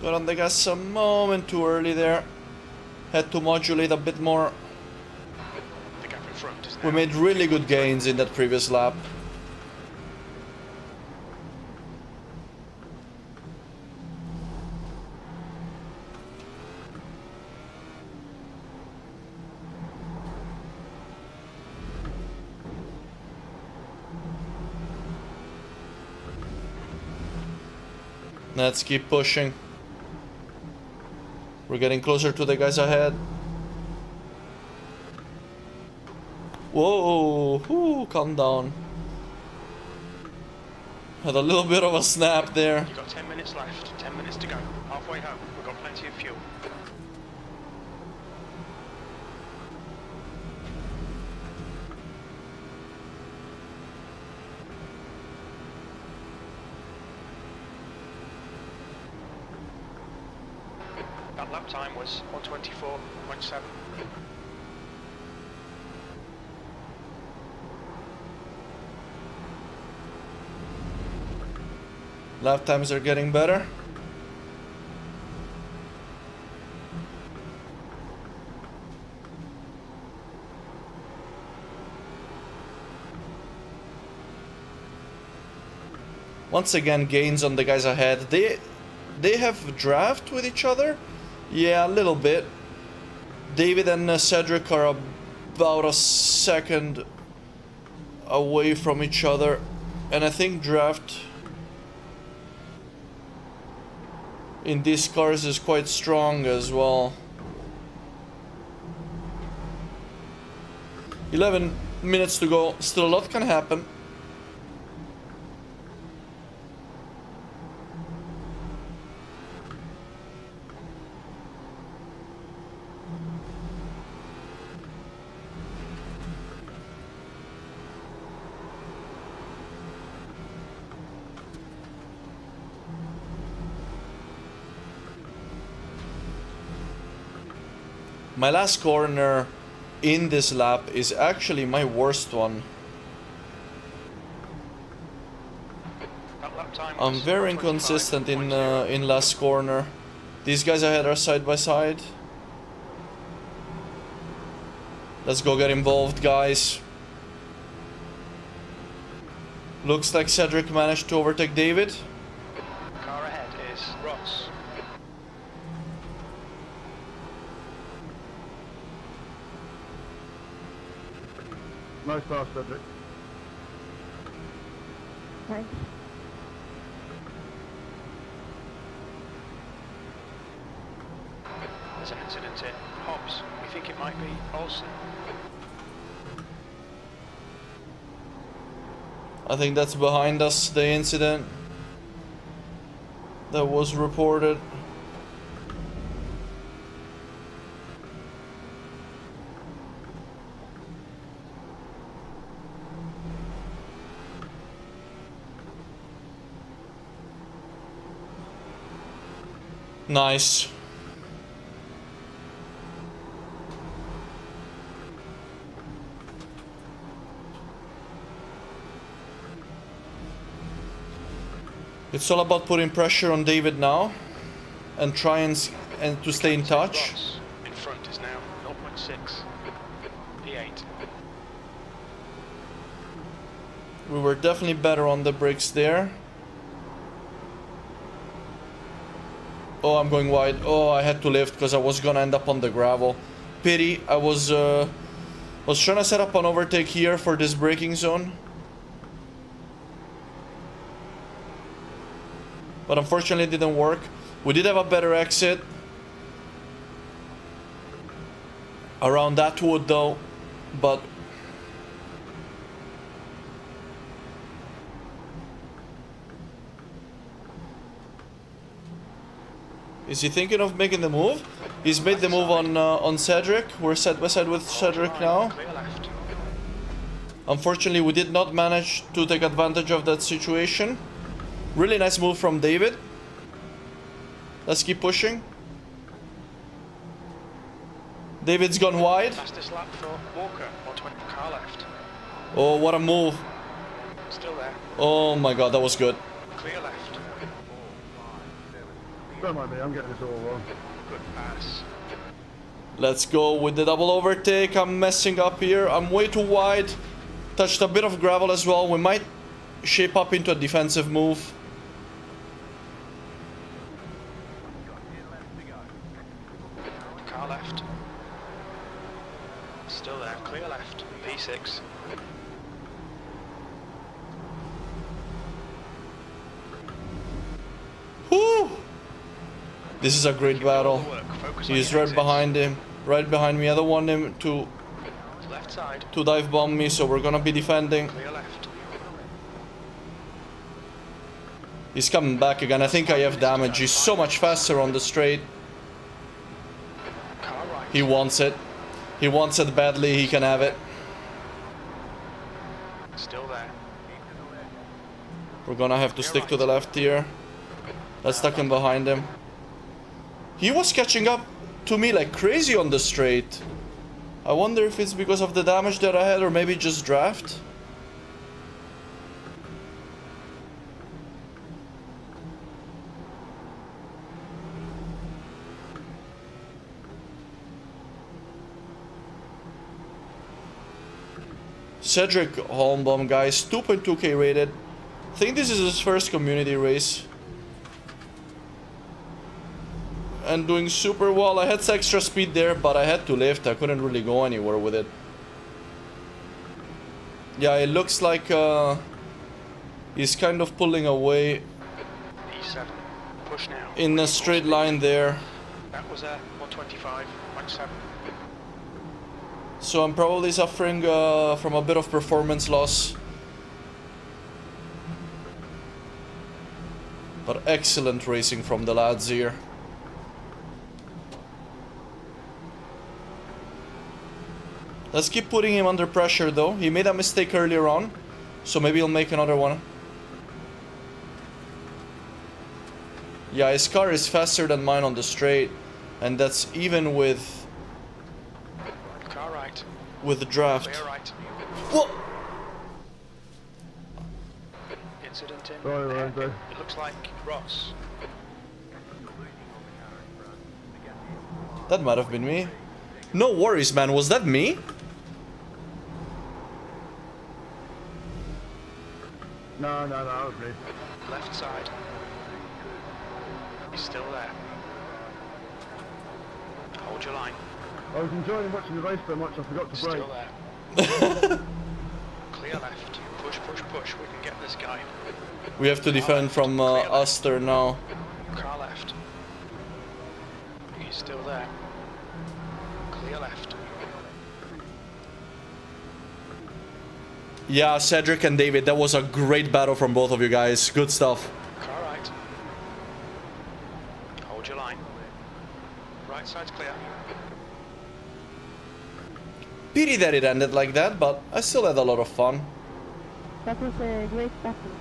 Got on the gas a moment too early there. Had to modulate a bit more. The gap in front is now. We made really good gains in that previous lap. Let's keep pushing. We're getting closer to the guys ahead. Whoa, whoo, calm down. Had a little bit of a snap there. You've got 10 minutes left, 10 minutes to go. Halfway home, we've got plenty of fuel. That lap time was 124.7. Lap times are getting better. Once again, gains on the guys ahead. They have draft with each other. Yeah, a little bit. David and Cedric are about a second away from each other, and I think draft in these cars is quite strong as well. 11 minutes to go. Still a lot can happen. My last corner in this lap is actually my worst one. That lap time I'm was very inconsistent in 125.0. last corner. These guys ahead are side by side. Let's go get involved, guys. Looks like Cedric managed to overtake David. Car ahead is Ross. Nice pass, Cedric. Thanks. There's an incident here. Hobbs, we think it might be Olsen. I think that's behind us, the incident. that was reported. Nice. It's all about putting pressure on David now and try and to stay in touch. In front is now 0.6 P8. We were definitely better on the brakes there. Oh, I'm going wide. Oh, I had to lift because I was gonna end up on the gravel. Pity. I was trying to set up an overtake here for this braking zone. But unfortunately it didn't work. We did have a better exit around that wood though, but is he thinking of making the move? He's made the move on Cedric. We're side by side with Cedric now. Clear left. Unfortunately, we did not manage to take advantage of that situation. Really nice move from David. Let's keep pushing. David's gone wide. Fastest lap for Walker, 120 car left. Oh, what a move. Still there. Oh my god, that was good. Clear left. Don't mind me, I'm getting this all wrong. Good pass. Let's go with the double overtake. I'm messing up here. I'm way too wide. Touched a bit of gravel as well. We might shape up into a defensive move. Car left. Still there. Clear left. P6. Whew. This is a great battle. Focus on He's your right exits. behind him. Right behind me. I don't want him to Left side. dive bomb me, so we're gonna be defending. Clear left. He's coming back again. I think I have damage. He's so much faster on the straight. Car right. He wants it. He wants it badly. He can have it. Still there. We're gonna have to stick to the left here. Let's tuck him behind him. He was catching up to me like crazy on the straight. I wonder if it's because of the damage that I had or maybe just draft. Cedric Holmbaum, guys, 2.2k rated. I think this is his first community race. And doing super well. I had extra speed there, but I had to lift. I couldn't really go anywhere with it. Yeah, it looks like he's kind of pulling away P7. Push now. in a straight line there. That was a 125. 1.7. So I'm probably suffering from a bit of performance loss. But excellent racing from the lads here. Let's keep putting him under pressure though. He made a mistake earlier on, so maybe he'll make another one. Yeah, his car is faster than mine on the straight, and that's even with Car right. the draft. Clear right. Whoa! Incident in. Sorry, Lorenzo. It looks like Ross. That might have been me. No worries, man. Was that me? No, that was me. Left side. He's still there. Hold your line. I was enjoying watching the race so much I forgot to brake. Still there. Clear left. Push, push, push. We can get this guy. We have to defend from Uster now. Car left. He's still there. Clear left. Yeah, Cedric and David, that was a great battle from both of you guys. Good stuff. Car right. Right side's clear. Pity that it ended like that, but I still had a lot of fun. That was a great battle.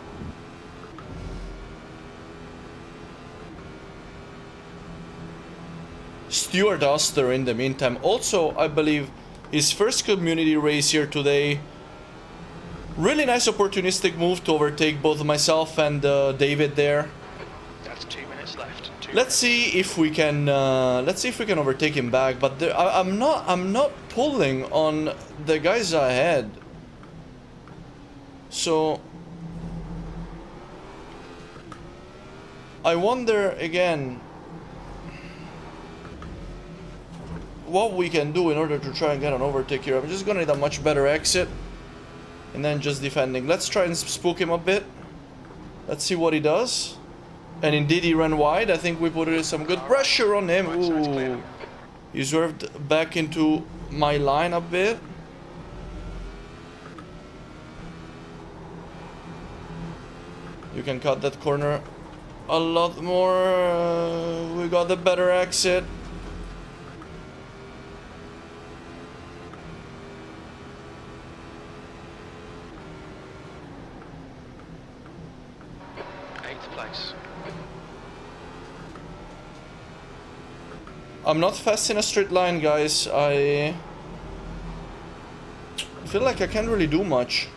Stuart Oster in the meantime, also I believe his first community race here today. Really nice opportunistic move to overtake both myself and David there. That's 2 minutes left. Let's see if we can overtake him back, but I'm not pulling on the guys ahead. So I wonder again what we can do in order to try and get an overtake here. I'm just gonna need a much better exit and then just defending. Let's try and spook him a bit. Let's see what he does. And indeed he ran wide. I think we put some good pressure on him. Ooh. He swerved back into my line a bit. You can cut that corner a lot more. We got the better exit. I'm not fast in a straight line, guys. I feel like I can't really do much.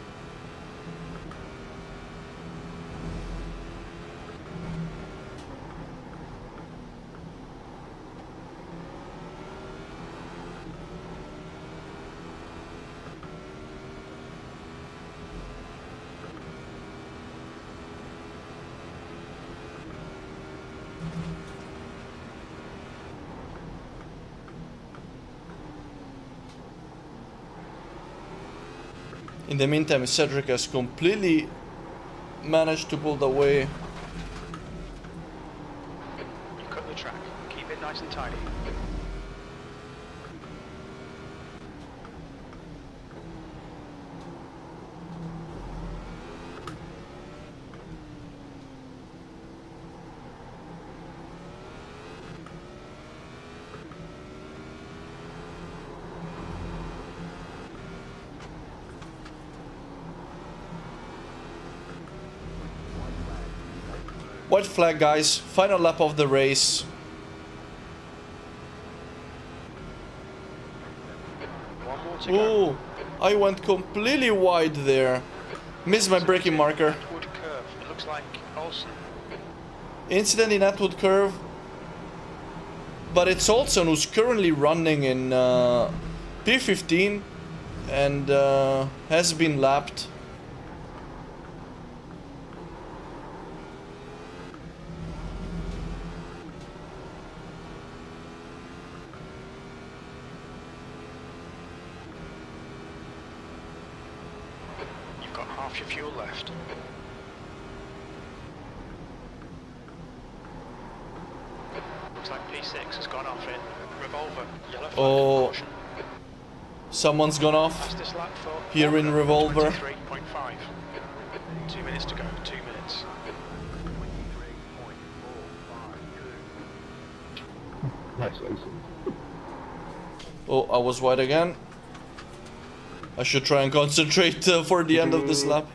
In the meantime, Cedric has completely managed to pull away. You cut the track. Keep it nice and tidy. White flag, guys. Final lap of the race. One more to go. Ooh, I went completely wide there. Missed my braking marker. Atwood curve. It looks like Olsen. Incident in Atwood curve. But it's Olsen who's currently running in P15 and has been lapped. Half your fuel left. Looks like P6 has gone off in Revolver. Yellow flag. Oh, someone's gone off Fastest lap for here in Revolver. 23.5. 2 minutes to go. 2 minutes. Nice racing. Oh, I was wide again. I should try and concentrate for the end of this lap.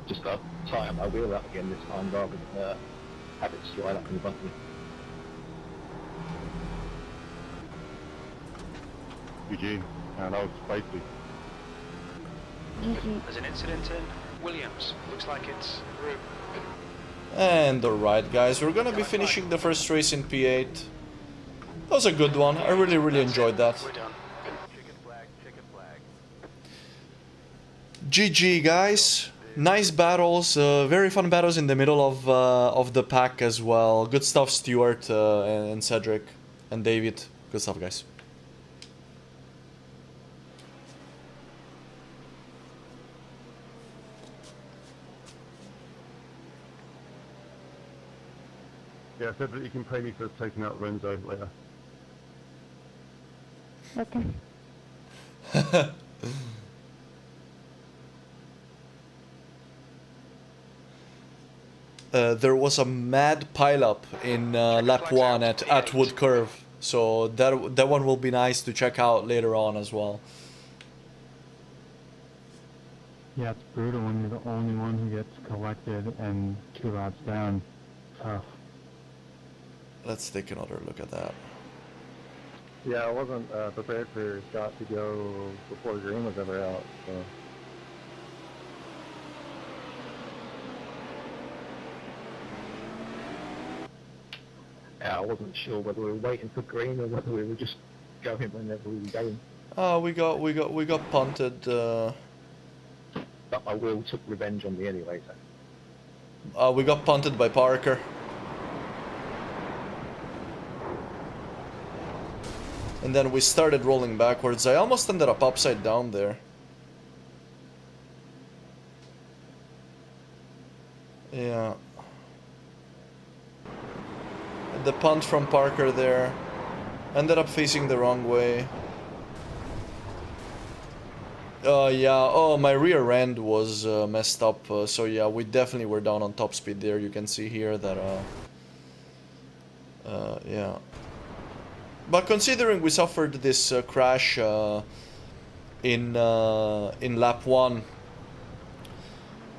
Just tie my wheel up again this time rather than have it slide up in the button. Eugene, and I was safely. GG. There's an incident in Williams. Looks like it's Rue. And alright, guys, we're gonna be finishing the first race in P8. That was a good one. I really enjoyed that. We're done. GG, guys. Nice battles, very fun battles in the middle of the pack as well. Good stuff, Stuart and Cedric and David. Good stuff, guys. Yeah, I said that you can pay me for taking out Renzo later. Okay. There was a mad pileup in lap 1 at Atwood Curve. So that one will be nice to check out later on as well. Yeah, it's brutal when you're the only one who gets collected and 2 laps down. Tough. Let's take another look at that. Yeah, I wasn't prepared for Scott to go before green was ever out, so... Yeah, I wasn't sure whether we were waiting for green or whether we were just going whenever we were going. We got punted. But my wheel took revenge on me anyway, so... We got punted by Parker. And then we started rolling backwards. I almost ended up upside down there. Yeah. The punt from Parker there. Ended up facing the wrong way. Yeah, oh, my rear end was messed up. So yeah, we definitely were down on top speed there. You can see here that, yeah. But considering we suffered this crash in lap 1,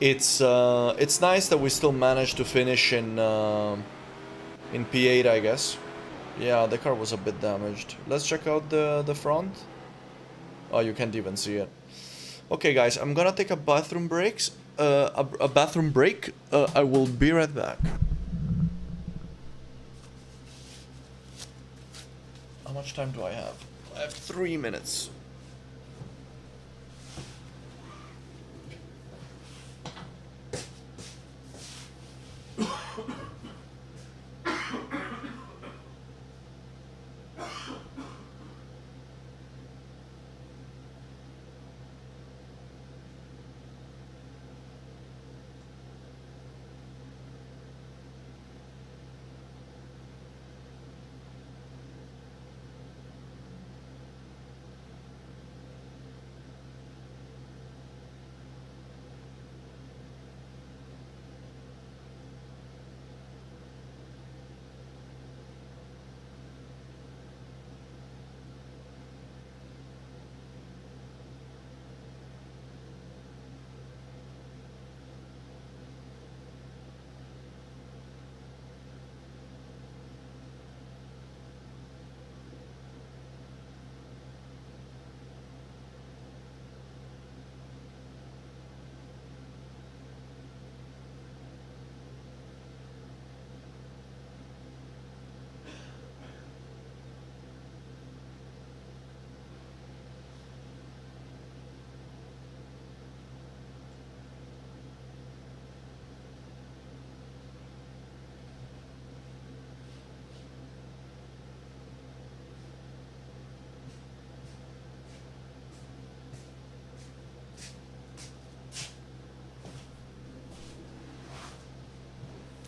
it's nice that we still managed to finish in P8, I guess. Yeah, the car was a bit damaged. Let's check out the front. Oh, you can't even see it. Okay, guys, I'm gonna take a bathroom break. A bathroom break. I will be right back. How much time do I have? I have 3 minutes.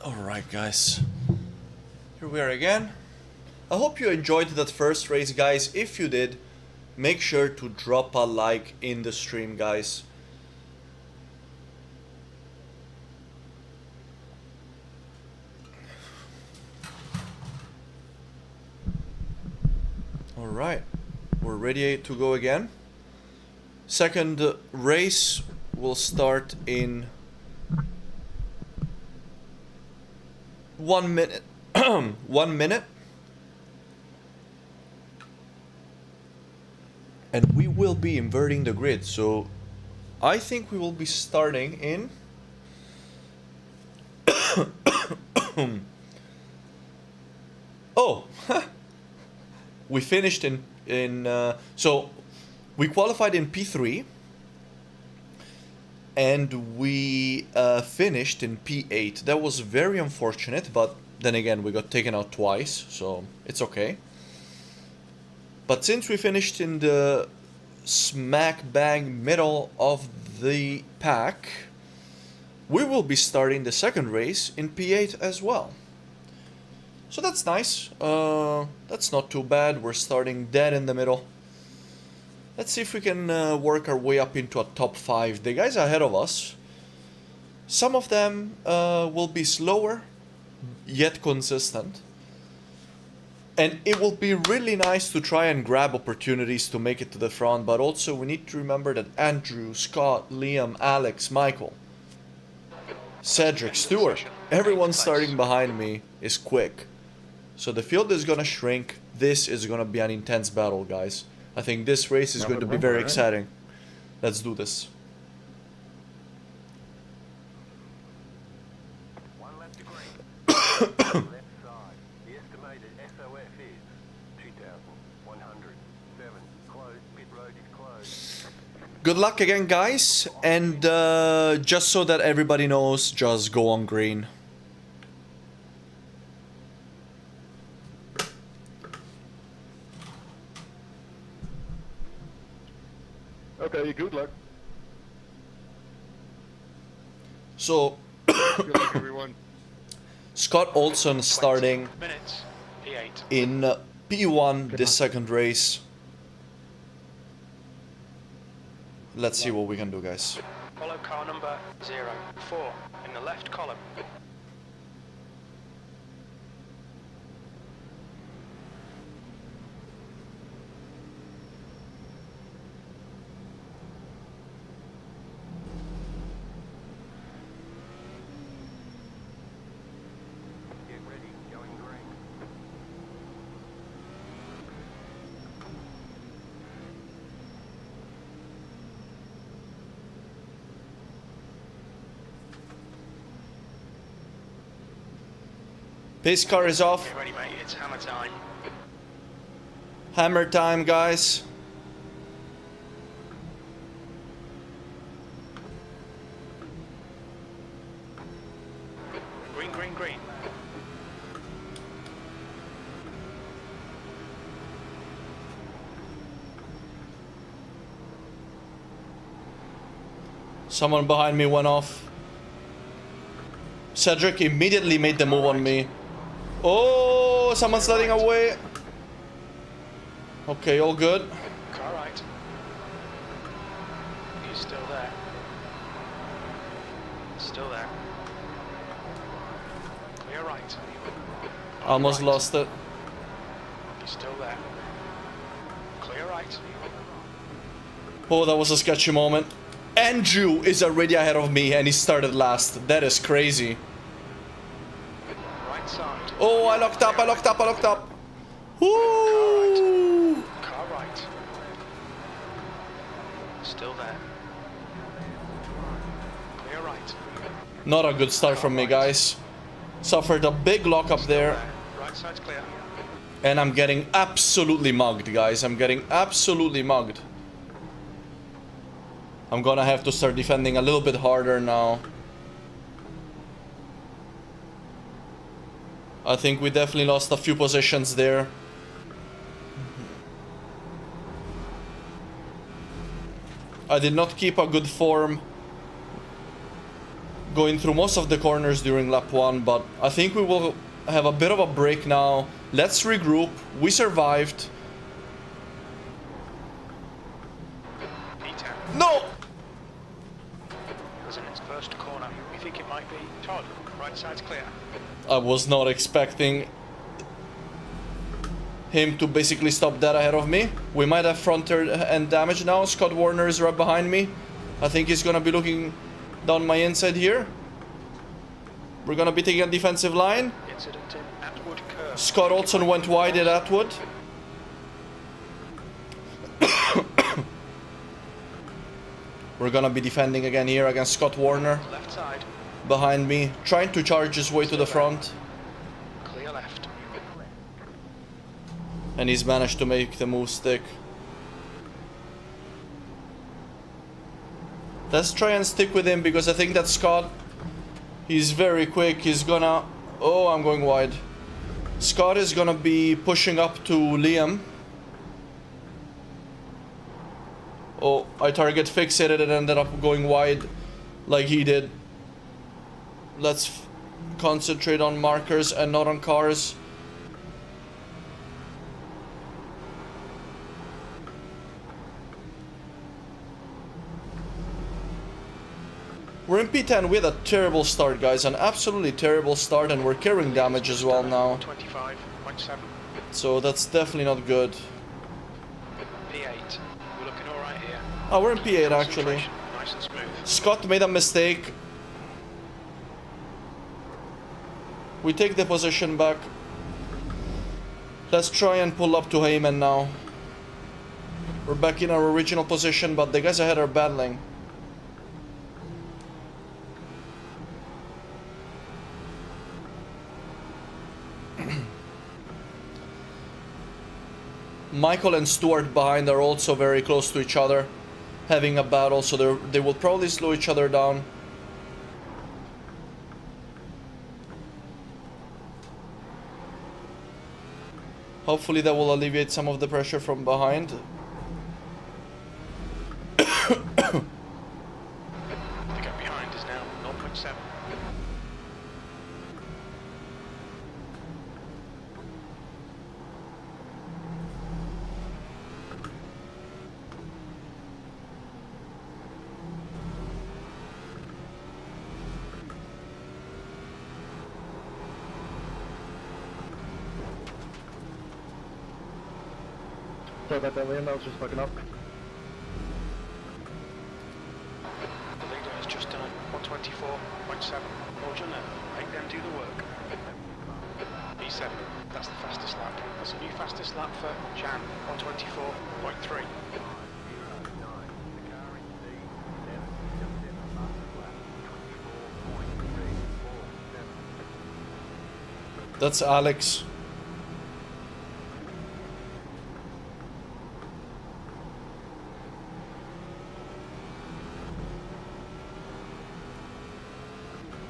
Alright, guys, here we are again. I hope you enjoyed that first race, guys. If you did, make sure to drop a like in the stream, guys. Alright, we're ready to go again. Second race will start in 1 minute. 1 minute. And we will be inverting the grid. So I think we will be starting in oh, we finished in so we qualified in P3 and we finished in P8. That was very unfortunate, but then again we got taken out twice, so it's okay. But since we finished in the smack bang middle of the pack, we will be starting the second race in P8 as well. So that's nice. That's not too bad. We're starting dead in the middle. Let's see if we can work our way up into a top 5. The guys ahead of us, some of them will be slower, yet consistent. And it will be really nice to try and grab opportunities to make it to the front, but also we need to remember that Andrew, Scott, Liam, Alex, Michael, Cedric, Stuart, everyone starting behind me is quick. So the field is gonna shrink. This is gonna be an intense battle, guys. I think this race is going to be very exciting. Let's do this. One lap to green. Left side. The estimated SOF is 2,107. Closed. Pit road is closed. Good luck again, guys. And just so that everybody knows, just go on green. Okay, good luck. So, Good luck, everyone. Scott Olson starting Minutes. P8. in P1 this second race. Let's see what we can do, guys. Follow car number 04 in the left column. Get ready. Going green. Pace car is off. Get ready, mate. It's hammer time. Hammer time, guys. Green, green, green. Someone behind me went off. Cedric immediately made the move on me. Oh, someone's letting away. Okay, all good. Car right. He's still there. Still there. Clear right. Almost Right. lost it. He's still there. Clear right. Oh, that was a sketchy moment. Andrew is already ahead of me and he started last. That is crazy. Right side. Oh, I locked up, I locked up, I locked up. Woo! Car right. Still there. Clear right. Not a good start from me, guys. Suffered a big lock up there. Right side's clear. And I'm getting absolutely mugged, guys. I'm getting absolutely mugged. I'm gonna have to start defending a little bit harder now. I think we definitely lost a few positions there. I did not keep a good form going through most of the corners during lap 1, but I think we will have a bit of a break now. Let's regroup. We survived. P10. No! Was in its first corner. We think it might be Todd. Right side's clear. I was not expecting him to basically stop that ahead of me. We might have front end damage now. Scott Warner is right behind me. I think he's gonna be looking down my inside here. We're gonna be taking a defensive line. Incident in Atwood curve. Scott Olson went wide at Atwood. We're gonna be defending again here against Scott Warner. Left side. Behind me, trying to charge his way to the front. Clear left. And he's managed to make the move stick. Let's try and stick with him because I think that Scott, he's very quick. He's gonna... Oh, I'm going wide. Scott is gonna be pushing up to Liam. Oh, I target fixated and ended up going wide like he did. Let's concentrate on markers and not on cars. We're in P10. We had a terrible start, guys. An absolutely terrible start, and we're carrying damage as well now. 25.7. So that's definitely not good. P8. We're looking alright here. Oh, we're in P8 actually. Concentration, nice and smooth. Scott made a mistake. We take the position back. Let's try and pull up to Heyman now. We're back in our original position, but the guys ahead are battling. Michael and Stuart behind are also very close to each other, having a battle, so they will probably slow each other down. Hopefully that will alleviate some of the pressure from behind. The gap behind is now 0.7. Sorry about that, Liam, I was just fucking up. The leader has just done 124.7. Hold your nerve. Make them do the work. E7. That's the fastest lap. That's a new fastest lap for Jan. 124.3. That's Alex.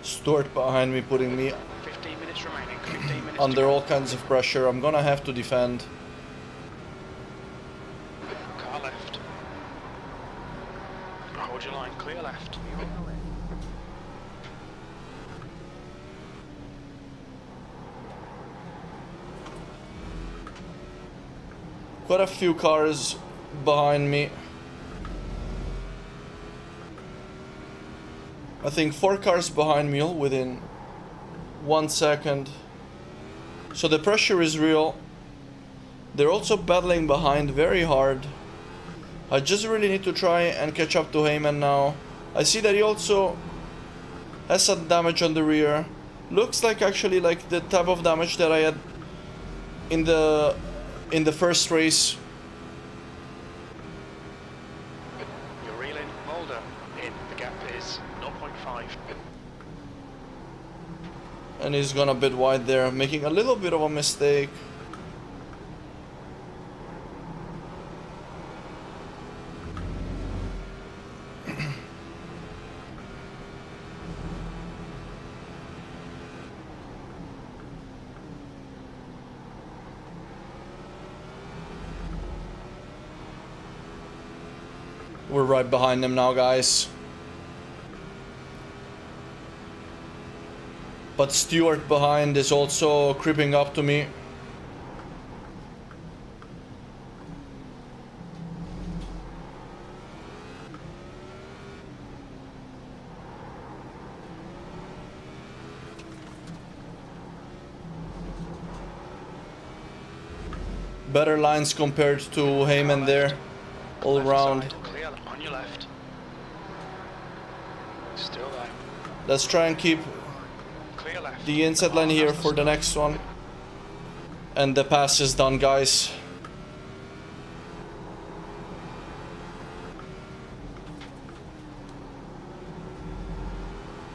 Stuart behind me, putting me 15 minutes remaining. 15 minutes under to go. all kinds of pressure. I'm gonna have to defend. Car left. Hold your line. Clear left. Quite a few cars behind me. I think 4 cars behind me, all within 1 second. So the pressure is real. They're also battling behind very hard. I just really need to try and catch up to Heyman now. I see that he also has some damage on the rear. Looks like actually like the type of damage that I had in the first race. You're reeling. Mulder in. The gap is 0.5. And he's gone a bit wide there, making a little bit of a mistake. We're right behind them now, guys. But Stuart behind is also creeping up to me. Better lines compared to Heyman there, all Left around. side, clear on your left. Still there. Let's try and keep Clear left. the inside line here for the next one. And the pass is done, guys.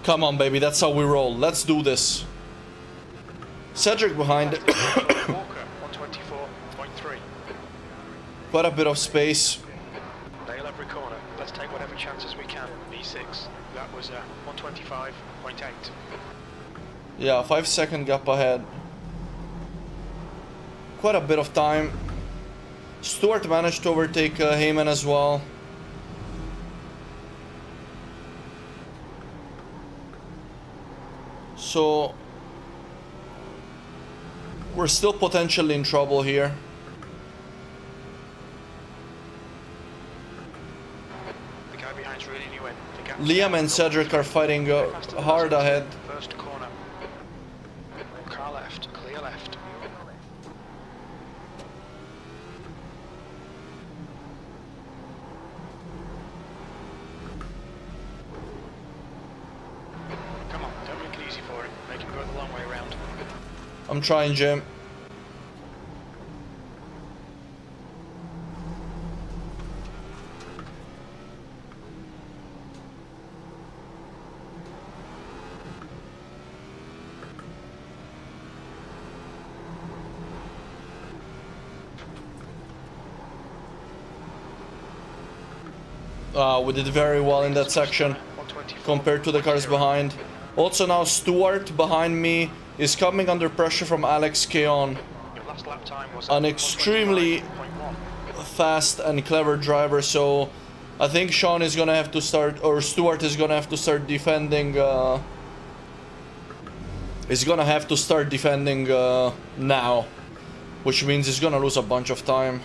Come on, baby, that's how we roll. Let's do this. Cedric behind. Walker, 124.3. Quite a bit of space. Nail every corner. Let's take whatever chances we can. E6. That was 125.8. Yeah, 5-second gap ahead. Quite a bit of time. Stuart managed to overtake Heyman as well. So we're still potentially in trouble here. The guy behind's really new in. The gap's Liam down. and Cedric are fighting Faster than hard us. ahead. First corner. Car left. Clear left. I'm trying, Jim. We did very well in that section compared to the cars behind. Also now Stewart behind me is coming under pressure from Alex Keon. Your last lap time was An extremely 1:25.1. fast and clever driver, so I think Sean is gonna have to start, or Stewart is gonna have to start defending, now, which means he's gonna lose a bunch of time.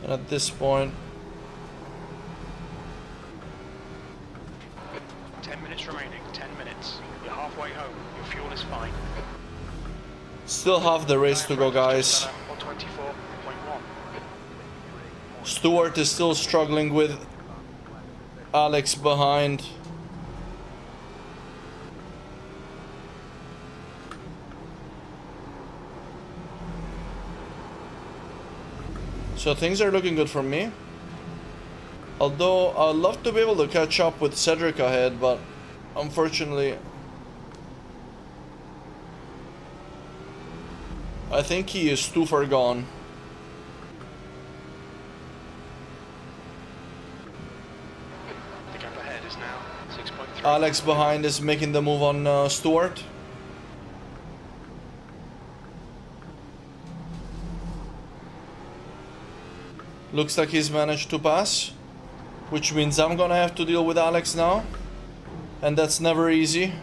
And at this point, 10 minutes remaining, 10 minutes. You're halfway home, your fuel is fine. still half the race to go, guys. 124.1. Stewart is still struggling with Alex behind. So things are looking good for me. Although I'd love to be able to catch up with Cedric ahead, but unfortunately I think he is too far gone. The gap ahead is now 6.3. Alex behind is making the move on Stewart. Looks like he's managed to pass, which means I'm gonna have to deal with Alex now, and that's never easy.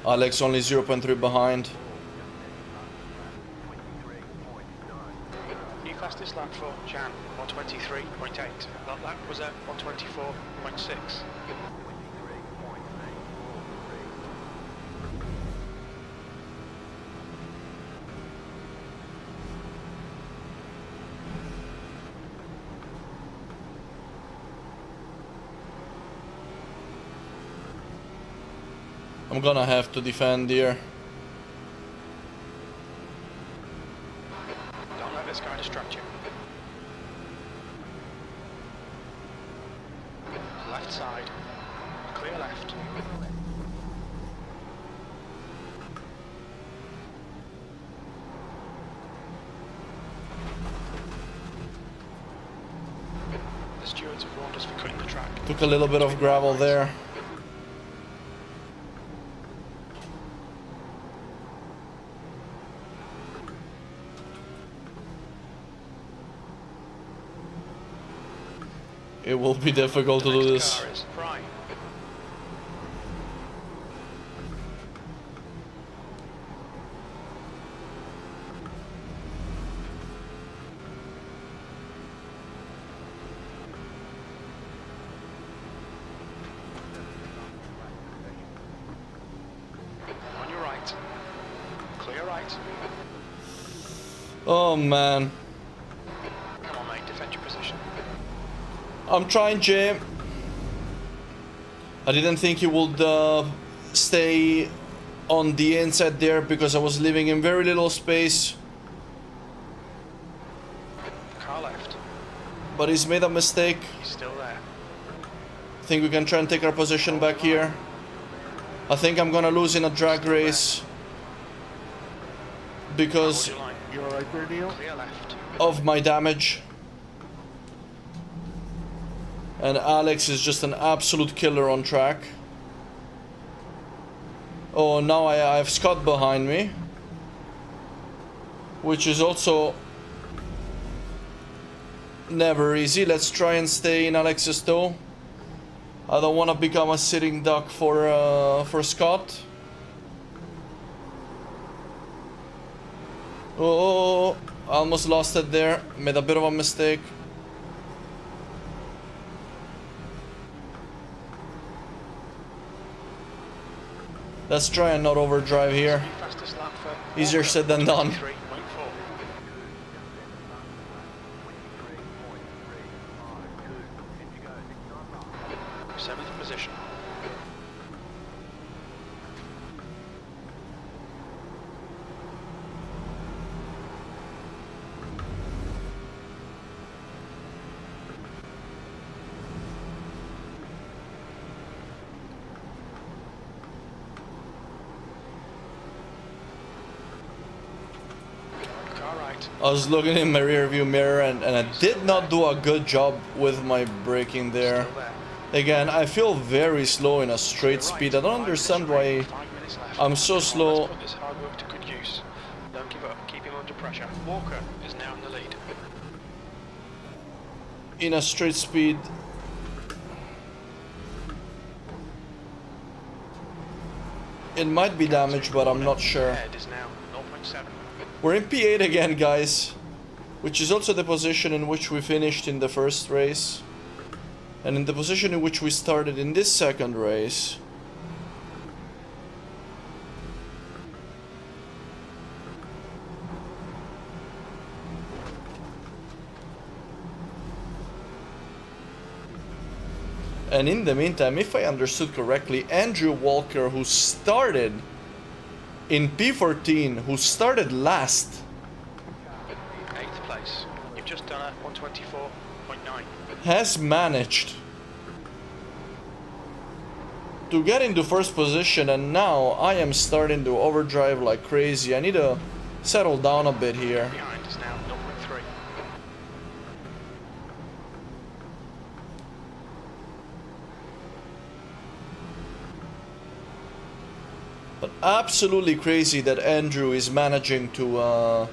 Alex only 0.3 behind. New fastest lap for Jan, 123.8. That lap was at 124.6. I'm gonna have to defend here. Don't let this guy distract you. Left side. Clear left. The stewards have warned us for cutting the track. Took a little bit of gravel there. It will be difficult to do this. Car is right. On your right. Clear right. Oh man. Come on, mate, defend your position. I'm trying, Jim. I didn't think he would stay on the inside there because I was leaving him very little space. Car left. But he's made a mistake. He's still there. I think we can try and take our position back here. I think I'm gonna lose in a drag race because Hold your line. You alright there, Neil? Clear left. of my damage. And Alex is just an absolute killer on track. Oh, now I have Scott behind me, which is also never easy. Let's try and stay in Alex's toe. I don't want to become a sitting duck for Scott. Oh, almost lost it there. Made a bit of a mistake. Let's try and not overdrive here. Fastest lap for Easier Walker, said than done. 23.4. Seventh position. Car right. I was looking in my rear view mirror and I did not do a good job with my braking there. Still there. Again, I feel very slow in a straight Right, speed. I don't 5 understand minutes why 5 minutes left. I'm so Come on, slow. Let's put this hard work to good use. Don't give up. Keep him under pressure. Walker is now in the lead. in a straight speed. It might be damaged, but I'm not sure. Head is now 0.7. We're in P8 again, guys, which is also the position in which we finished in the first race, and in the position in which we started in this second race. And in the meantime, if I understood correctly, Andrew Walker, who started in P14, who started last, 8th place. You've just done a 124.9. has managed to get into first position, and now I am starting to overdrive like crazy. I need to settle down a bit here. Behind is now 0.3. But absolutely crazy that Andrew is managing to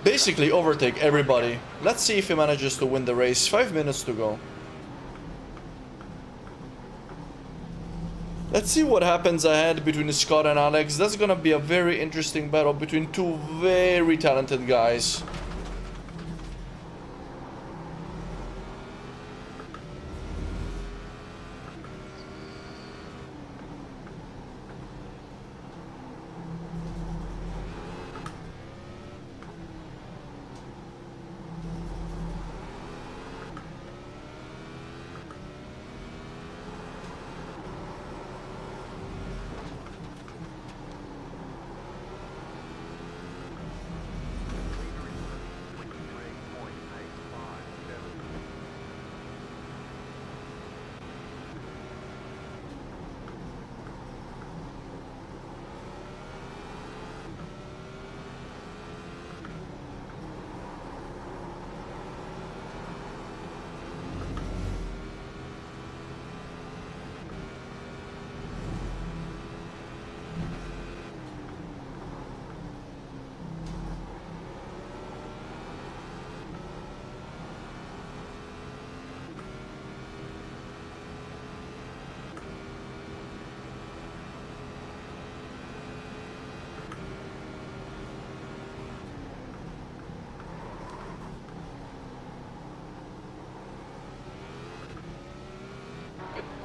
basically overtake everybody. Let's see if he manages to win the race. 5 minutes to go. Let's see what happens ahead between Scott and Alex. That's gonna be a very interesting battle between two very talented guys.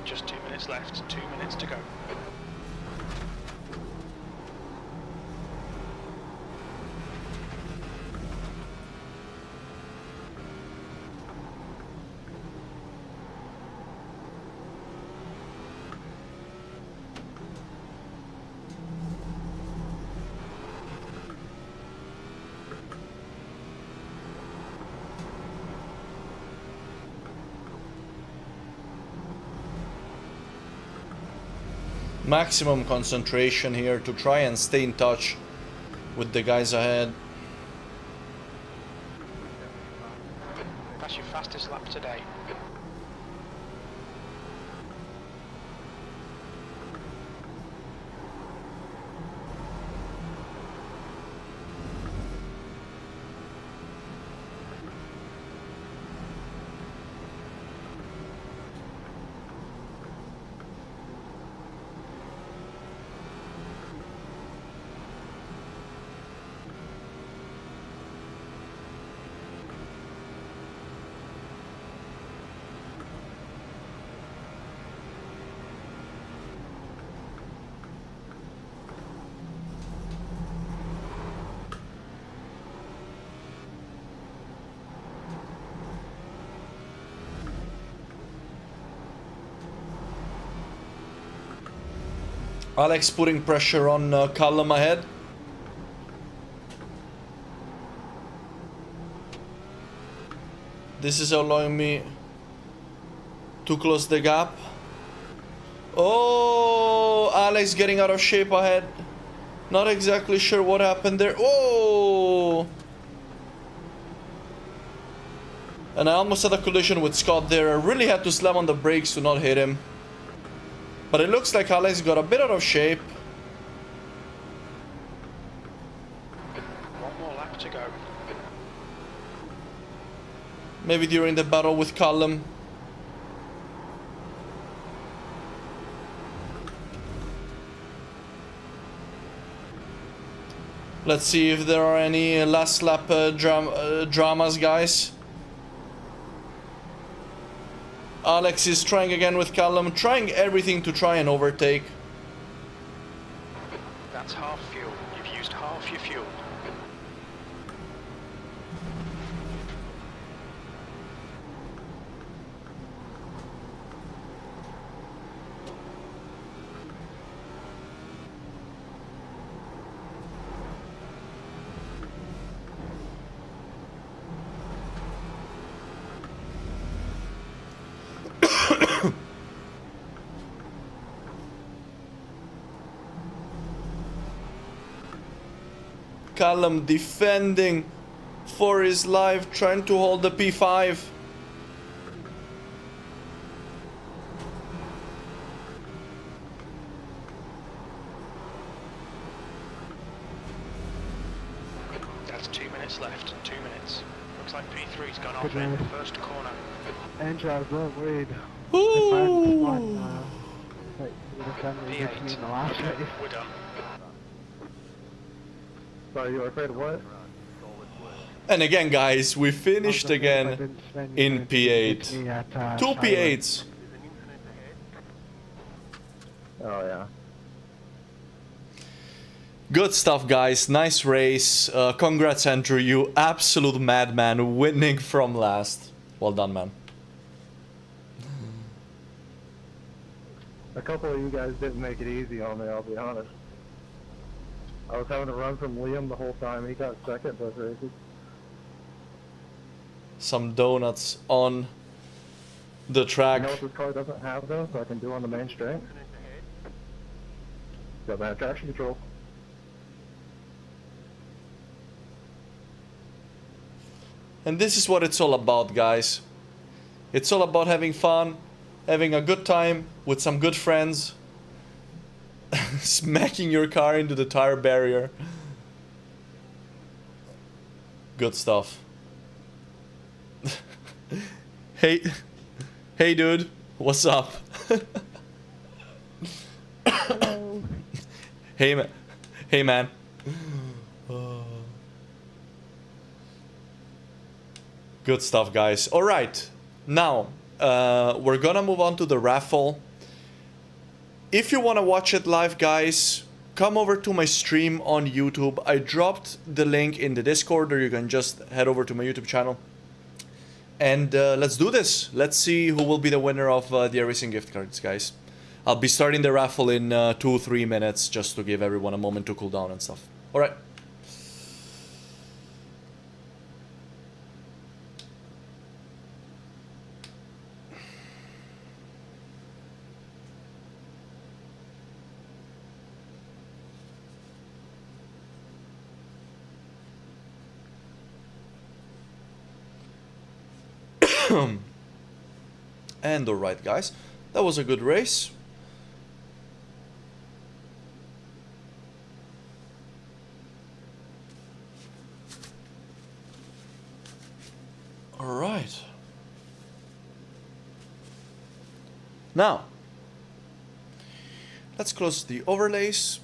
Just 2 minutes left. 2 minutes to go. maximum concentration here to try and stay in touch with the guys ahead. That's your fastest lap today. Alex putting pressure on Callum ahead. This is allowing me to close the gap. Oh, Alex getting out of shape ahead. Not exactly sure what happened there. Oh! And I almost had a collision with Scott there. I really had to slam on the brakes to not hit him. But it looks like Alex got a bit out of shape. One more lap to go. Maybe during the battle with Callum. Let's see if there are any last lap dramas, guys. Alex is trying again with Callum, trying everything to try and overtake. That's half fuel. You've used half your fuel. Callum defending for his life, trying to hold the P5. That's 2 minutes left. 2 minutes. Looks like P3's gone off in the first corner. Engines won't lead. Ooh. P8. We're done. Sorry, you were afraid of what? And again, guys, we finished again in P8. Two P8s. Oh yeah. Good stuff, guys. Nice race. Congrats, Andrew. You absolute madman, winning from last. Well done, man. A couple of you guys didn't make it easy on me, I'll be honest. I was having to run from Liam the whole time. He got second both races. Some donuts on the track. You know what this car doesn't have though, so I can do on the main straight? Doesn't have traction control. And this is what it's all about, guys. It's all about having fun, having a good time with some good friends, smacking your car into the tire barrier. Good stuff. Hey, hey dude, what's up? Hello. Hey man. Good stuff, guys. All right, now we're gonna move on to the raffle. If you want to watch it live, guys, come over to my stream on YouTube. I dropped the link in the Discord, or you can just head over to my YouTube channel. And let's do this. Let's see who will be the winner of the iRacing gift cards, guys. I'll be starting the raffle in 2-3 minutes, just to give everyone a moment to cool down and stuff. All right. And alright guys, that was a good race. Alright. Now, let's close the overlays.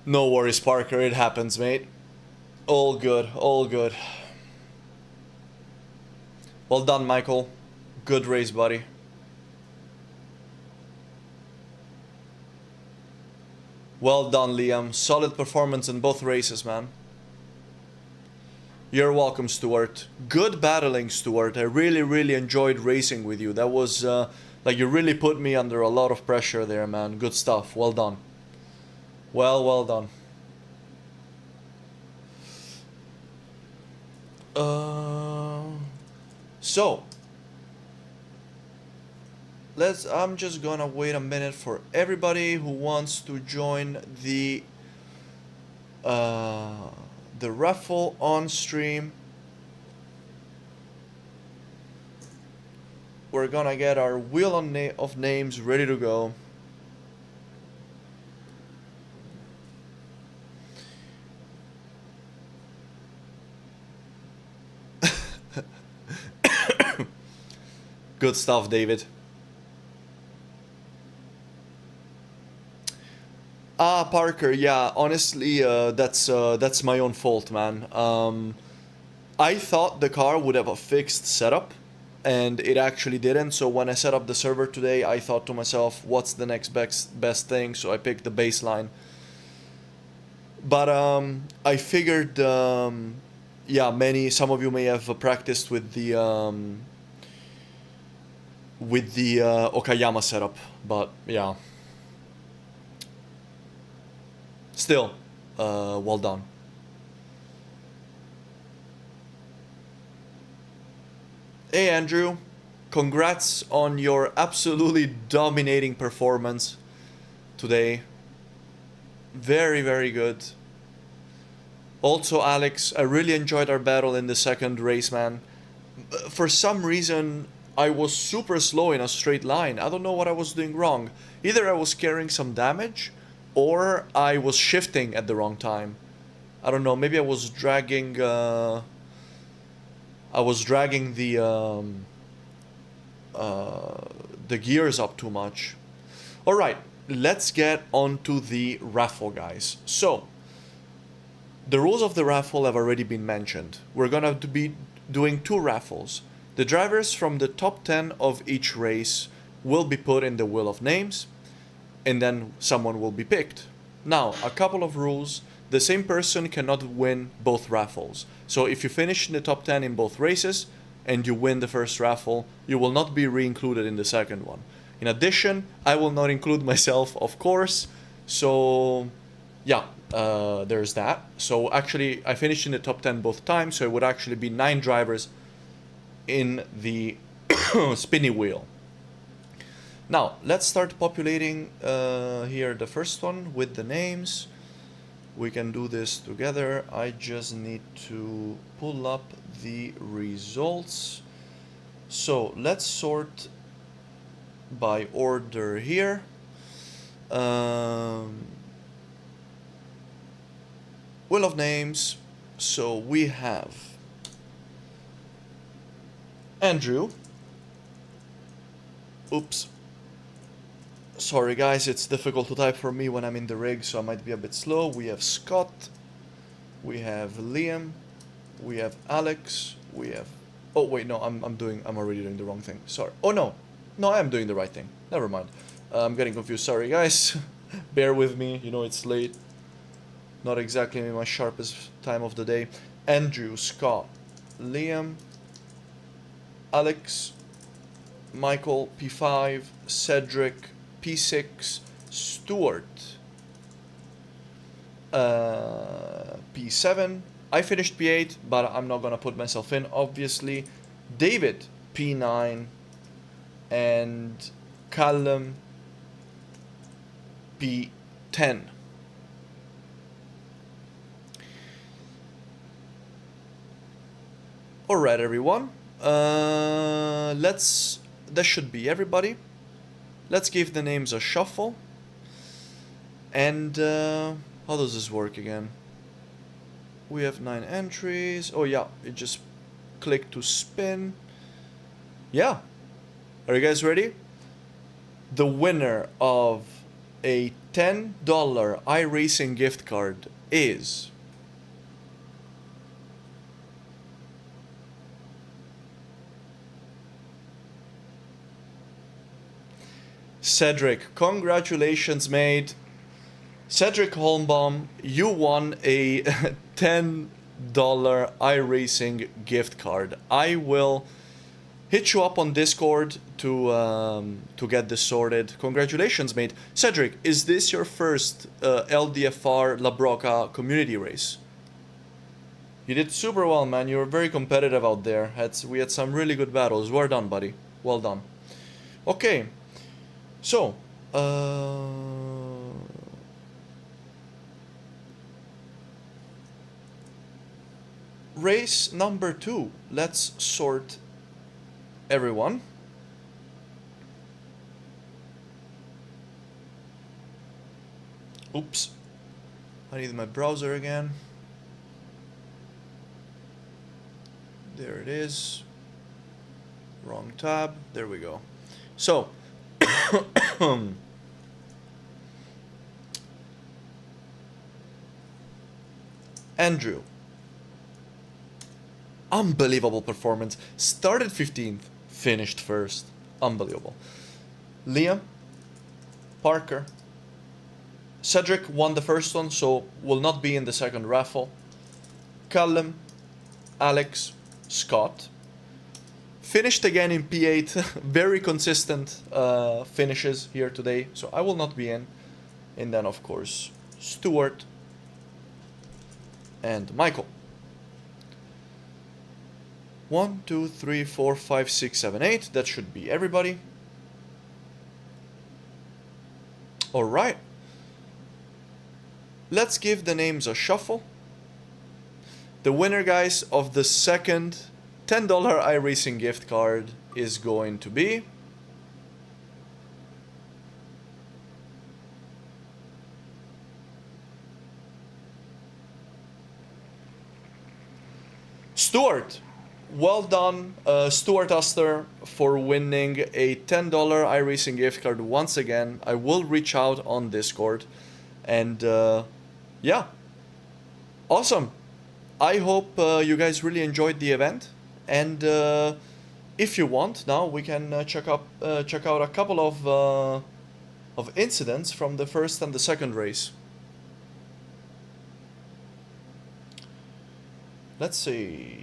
No worries, Parker, it happens, mate. All good, all good. Well done, Michael. Good race, buddy. Well done, Liam. Solid performance in both races, man. You're welcome, Stuart. Good battling, Stuart. I really enjoyed racing with you. That was, like, you really put me under a lot of pressure there, man. Good stuff. Well done. Well done. So I'm just gonna wait a minute for everybody who wants to join the raffle on stream. We're gonna get our wheel of names ready to go. Good stuff, David. Parker, yeah, honestly, that's my own fault, man. I thought the car would have a fixed setup, and it actually didn't. So when I set up the server today, I thought to myself, what's the next best thing? So I picked the baseline. But I figured, yeah, some of you may have practiced with the Okayama setup, but yeah. Still, well done. Hey Andrew, congrats on your absolutely dominating performance today. Very good. Also Alex, I really enjoyed our battle in the second race, man. For some reason, I was super slow in a straight line. I don't know what I was doing wrong. Either I was carrying some damage, or I was shifting at the wrong time. I don't know, maybe I was dragging the gears up too much. Alright, let's get on to the raffle, guys. So, the rules of the raffle have already been mentioned. We're gonna be doing two raffles. The drivers from the top 10 of each race will be put in the wheel of names, and then someone will be picked. Now, a couple of rules. The same person cannot win both raffles. So if you finish in the top 10 in both races and you win the first raffle, you will not be re-included in the second one. In addition, I will not include myself, of course. So yeah, there's that. So actually, I finished in the top 10 both times, so it would actually be 9 drivers in the spinny wheel. Now, let's start populating here the first one with the names. We can do this together. I just need to pull up the results. So, let's sort by order here. Wheel of names. So, we have Andrew. Oops. Sorry guys, it's difficult to type for me when I'm in the rig, so I might be a bit slow. We have Scott, we have Liam, we have Alex, we have... Oh wait, no, I'm already doing the wrong thing. Sorry. Oh no, I am doing the right thing. Never mind. I'm getting confused. Sorry guys. Bear with me. You know it's late. Not exactly my sharpest time of the day. Andrew, Scott, Liam, Alex, Michael, P5, Cedric, P6, Stuart, P7. I finished P8, but I'm not gonna put myself in, obviously. David, P9, and Callum, P10. Alright everyone, that should be everybody. Let's give the names a shuffle. And how does this work again? We have 9 entries. Oh yeah, you just click to spin. Yeah. Are you guys ready? The winner of a $10 iRacing gift card is Cedric. Congratulations, mate. Cedric Holmbaum, you won a $10 iRacing gift card. I will hit you up on Discord to get this sorted. Congratulations, mate. Cedric, is this your first LDFR La Broca community race? You did super well, man. You were very competitive out there. We had some really good battles. Well done, buddy. Well done. Okay. So, race number 2. Let's sort everyone. Oops. I need my browser again. There it is. Wrong tab. There we go. So, Andrew. Unbelievable performance. Started 15th, finished first. Unbelievable. Liam, Parker. Cedric won the first one, so will not be in the second raffle. Callum, Alex, Scott. Finished again in P8. Very consistent finishes here today, so I will not be in. And then, of course, Stuart and Michael. 1, 2, 3, 4, 5, 6, 7, 8. That should be everybody. Alright. Let's give the names a shuffle. The winner, guys, of the second $10 iRacing gift card is going to be Stuart. Well done, Stuart Oster, for winning a $10 iRacing gift card once again. I will reach out on Discord. And yeah, awesome. I hope you guys really enjoyed the event. And if you want, now we can check out a couple of incidents from the first and the second race. Let's see.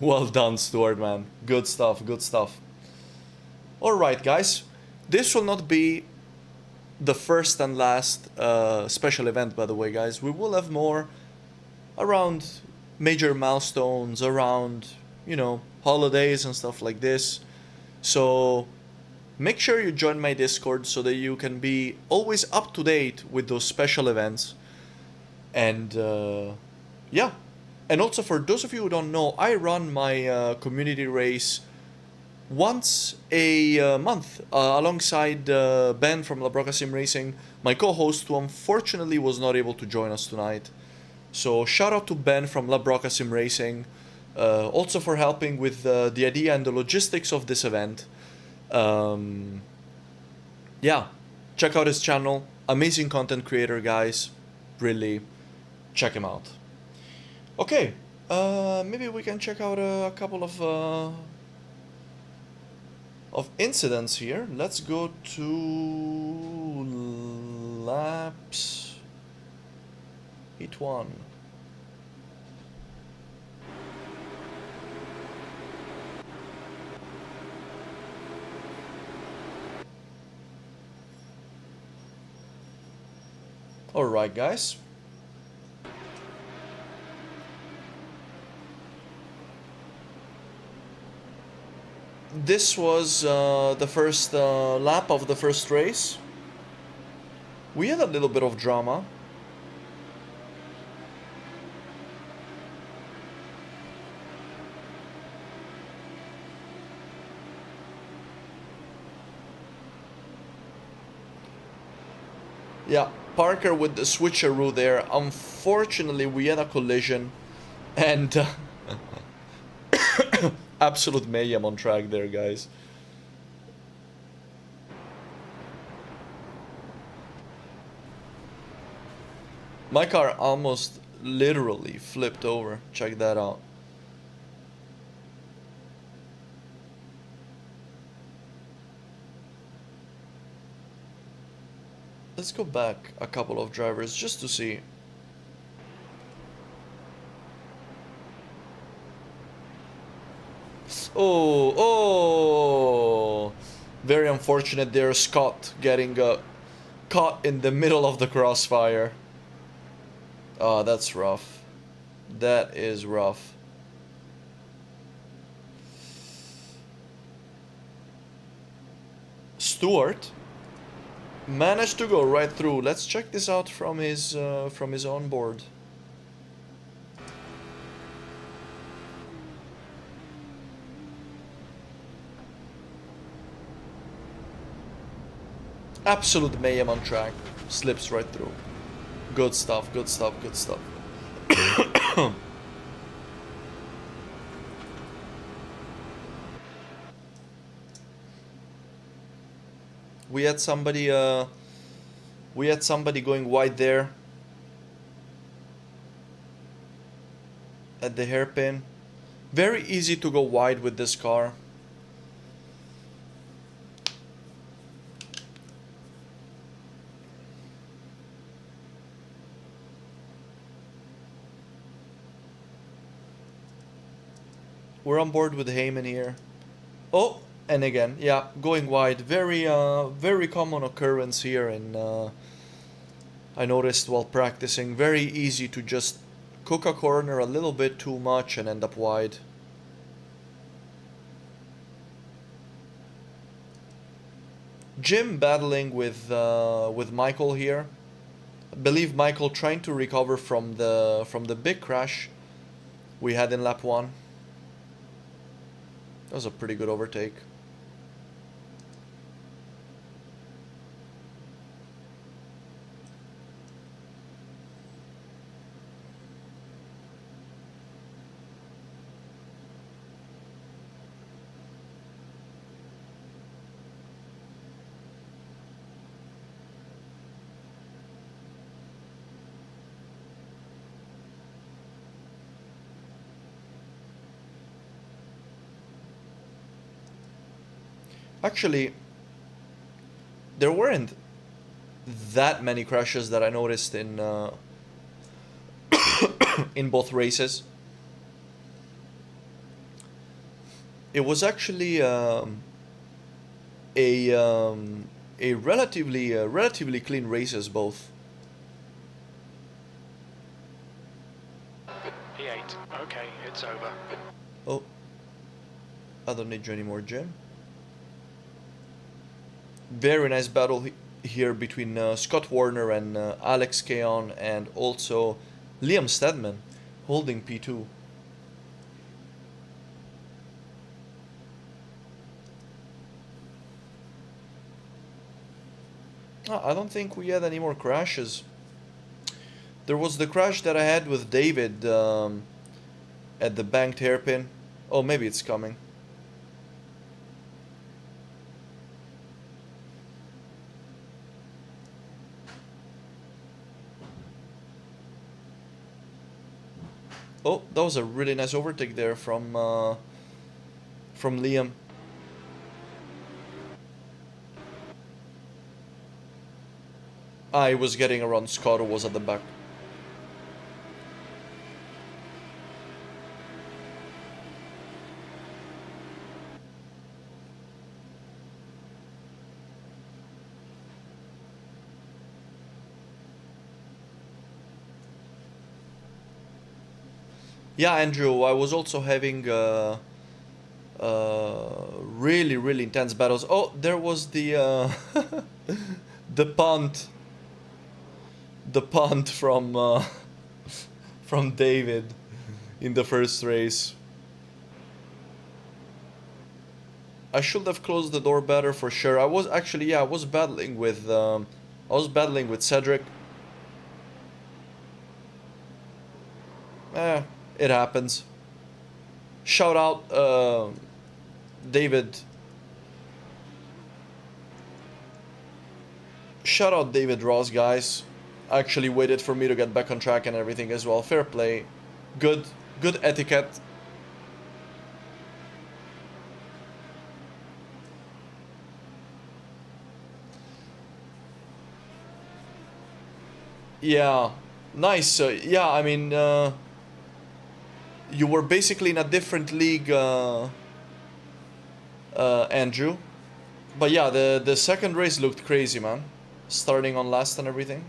Well done, Stuart, man. Good stuff, good stuff. Alright, guys. This will not be the first and last special event, by the way, guys. We will have more around major milestones, around, you know, holidays and stuff like this. So make sure you join my Discord so that you can be always up to date with those special events. And yeah. And also, for those of you who don't know, I run my community race once a month alongside Ben from La Broca Sim Racing, my co-host, who unfortunately was not able to join us tonight. So shout out to Ben from La Broca Sim Racing, also for helping with the idea and the logistics of this event. Yeah, check out his channel. Amazing content creator, guys. Really, check him out. Okay, maybe we can check out a couple of incidents here. Let's go to laps. Heat 1. Alright, guys. This was the first lap of the first race. We had a little bit of drama. Yeah, Parker with the switcheroo there. Unfortunately, we had a collision and absolute mayhem on track there, guys. My car almost literally flipped over. Check that out. Let's go back a couple of drivers just to see. Oh, oh! Very unfortunate there, Scott getting caught in the middle of the crossfire. Oh, that's rough. That is rough. Stewart managed to go right through. Let's check this out from his onboard. Absolute mayhem on track. Slips right through. Good stuff, good stuff, good stuff. We had somebody going wide there at the hairpin. Very easy to go wide with this car. We're on board with Heyman here. Oh, and again, yeah, going wide. Very common occurrence here. And I noticed while practicing, very easy to just cook a corner a little bit too much and end up wide. Jim battling with Michael here. I believe Michael trying to recover from the big crash we had in lap 1. That was a pretty good overtake. Actually, there weren't that many crashes that I noticed in in both races. It was actually a relatively clean races both. P8. Okay, it's over. Oh, I don't need you anymore, Jim. Very nice battle here between Scott Warner and Alex Keon, and also Liam Stedman holding P2. I don't think we had any more crashes. There was the crash that I had with David at the banked hairpin. Oh, maybe it's coming. Oh, that was a really nice overtake there from Liam. I was getting around Scott, who was at the back. Yeah, Andrew, I was also having really, really intense battles. Oh, there was the the punt, from from David in the first race. I should have closed the door better for sure. I was actually, yeah, I was battling with Cedric. It happens. Shout out David. Shout out David Ross, guys. Actually waited for me to get back on track and everything as well. Fair play. Good etiquette. Yeah, nice. Yeah, I mean, you were basically in a different league, Andrew. But yeah, the second race looked crazy, man. Starting on last and everything.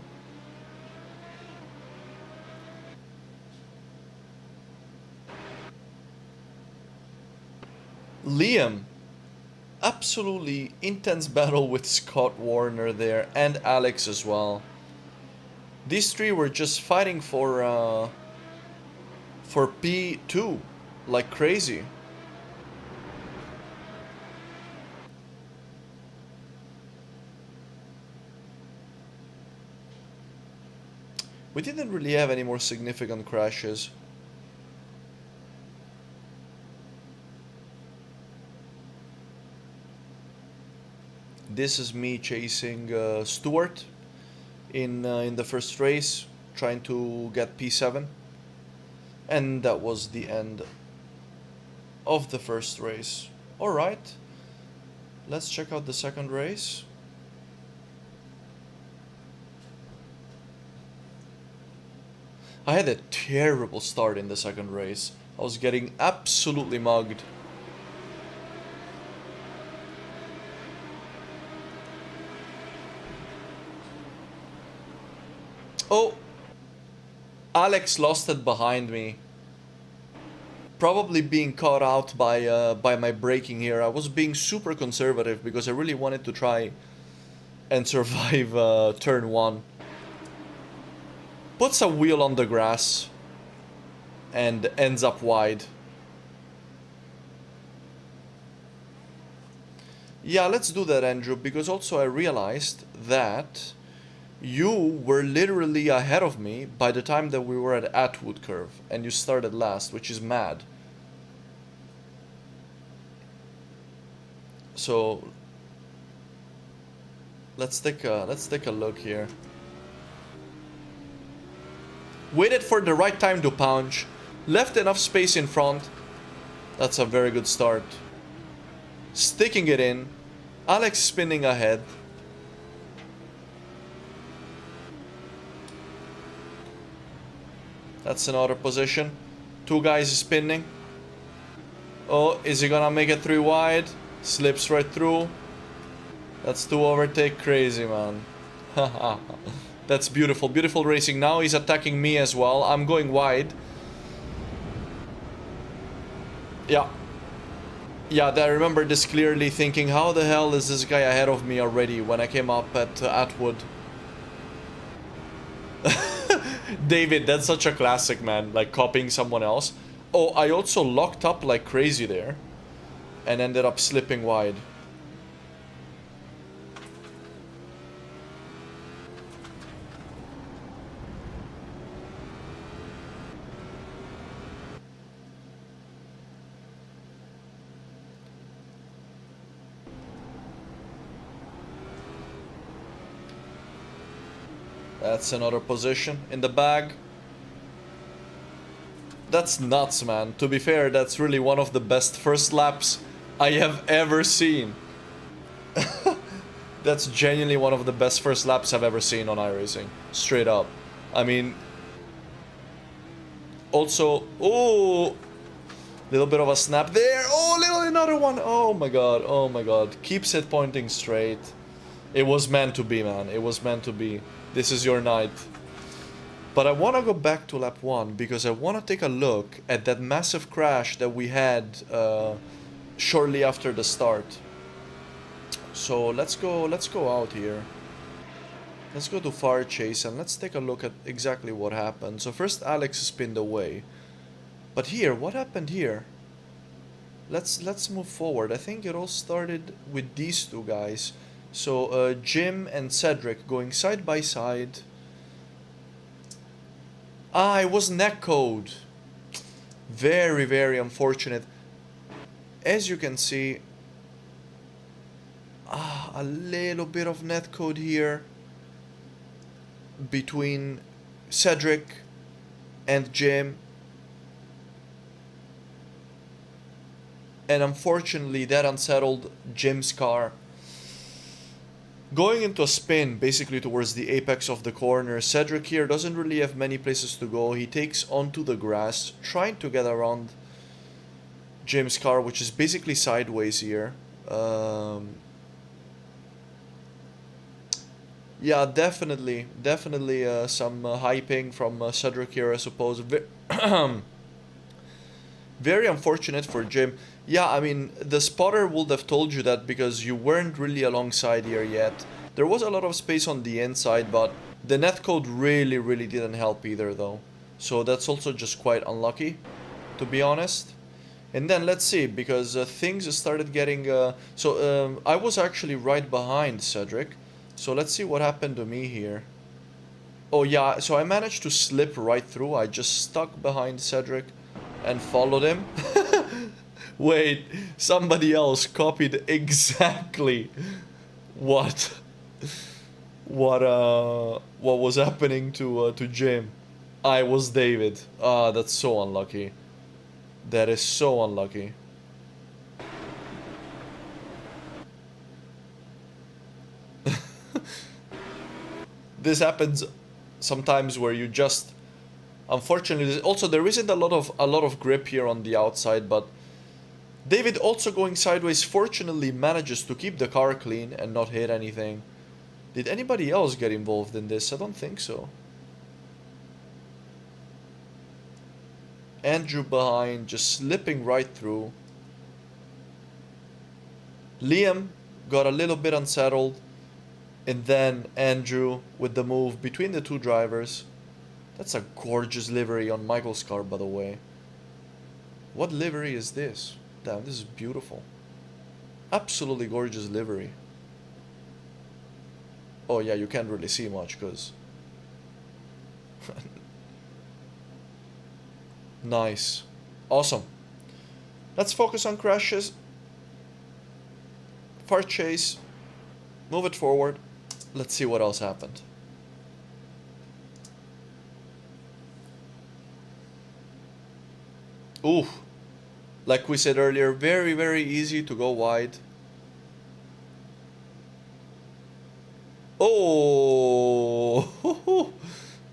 Liam, absolutely intense battle with Scott Warner there and Alex as well. These three were just fighting for P2 like crazy. We didn't really have any more significant crashes. This is me chasing Stuart in the first race, trying to get P7, and that was the end of the first race. All right, let's check out the second race. I had a terrible start in the second race. I was getting absolutely mugged. Oh, Alex lost it behind me. Probably being caught out by my braking here. I was being super conservative because I really wanted to try and survive turn 1. Puts a wheel on the grass and ends up wide. Yeah, let's do that, Andrew, because also I realized that you were literally ahead of me by the time that we were at Atwood Curve, and you started last, which is mad. So let's take a look here. Waited for the right time to punch, left enough space in front. That's a very good start. Sticking it in, Alex spinning ahead. That's another position. 2 guys spinning. Oh, is he gonna make it 3 wide? Slips right through. That's 2 overtake. Crazy, man. Haha. That's beautiful. Beautiful racing. Now he's attacking me as well. I'm going wide. Yeah. Yeah, I remember this clearly, thinking, how the hell is this guy ahead of me already when I came up at Atwood? David, that's such a classic, man. Like copying someone else. Oh, I also locked up like crazy there and ended up slipping wide. That's another position in the bag. That's nuts, man. To be fair, that's really one of the best first laps I have ever seen. That's genuinely one of the best first laps I've ever seen on iRacing. Straight up. I mean... Also... Oh! Little bit of a snap there. Oh, little another one. Oh my god. Oh my god. Keeps it pointing straight. It was meant to be, man. It was meant to be. This is your night. But I want to go back to lap 1 because I want to take a look at that massive crash that we had shortly after the start. So let's go out here. Let's go to far chase and let's take a look at exactly what happened. So first Alex spinned away. But here, what happened here? Let's move forward. I think it all started with these two guys. So Jim and Cedric going side by side. Ah, it was netcode. Very, very unfortunate. As you can see, a little bit of netcode here between Cedric and Jim. And unfortunately that unsettled Jim's car. Going into a spin basically towards the apex of the corner. Cedric here doesn't really have many places to go. He takes onto the grass, trying to get around Jim's car, which is basically sideways here. Yeah, definitely some hyping from Cedric here, I suppose. Very unfortunate for Jim. Yeah, I mean, the spotter would have told you that because you weren't really alongside here yet. There was a lot of space on the inside, but the netcode really didn't help either, though. So that's also just quite unlucky, to be honest. And then let's see, because things started getting... I was actually right behind Cedric. So let's see what happened to me here. Oh yeah, so I managed to slip right through. I just stuck behind Cedric and followed him. Wait, somebody else copied exactly what was happening to Jim. I was David. Ah, that's so unlucky. That is so unlucky. This happens sometimes where you just, unfortunately, also there isn't a lot of grip here on the outside, but David also going sideways fortunately manages to keep the car clean and not hit anything. Did anybody else get involved in this? I don't think so. Andrew behind, just slipping right through. Liam got a little bit unsettled. And then Andrew with the move between the two drivers. That's a gorgeous livery on Michael's car, by the way. What livery is this? Damn, this is beautiful. Absolutely gorgeous livery. Oh yeah, you can't really see much because... Nice. Awesome. Let's focus on crashes. Far chase. Move it forward. Let's see what else happened. Ooh. Like we said earlier, very easy to go wide. Oh,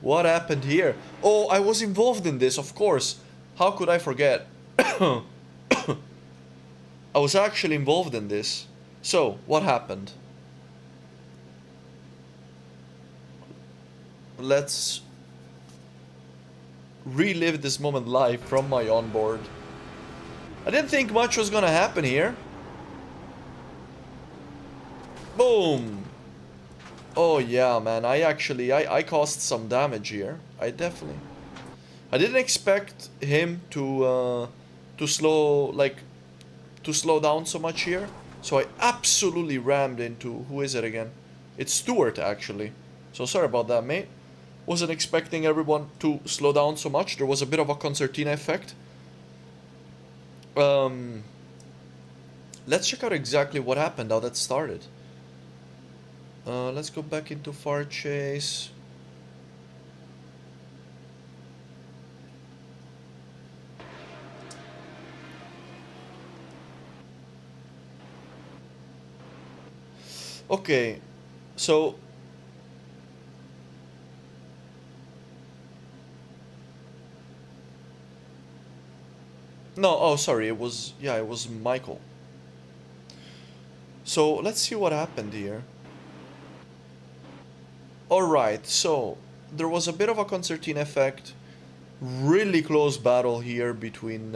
what happened here? Oh, I was involved in this, of course. How could I forget? I was actually involved in this. So, what happened? Let's relive this moment live from my onboard. I didn't think much was gonna happen here. Boom! Oh yeah, man, I caused some damage here. I didn't expect him to slow down so much here. So I absolutely rammed into, who is it again? It's Stuart, actually. So sorry about that, mate. Wasn't expecting everyone to slow down so much. There was a bit of a concertina effect. Let's check out exactly what happened, how that started. Let's go back into far chase. Okay, so no, oh sorry, it was Michael. So let's see what happened here. Alright, so there was a bit of a concertina effect. Really close battle here between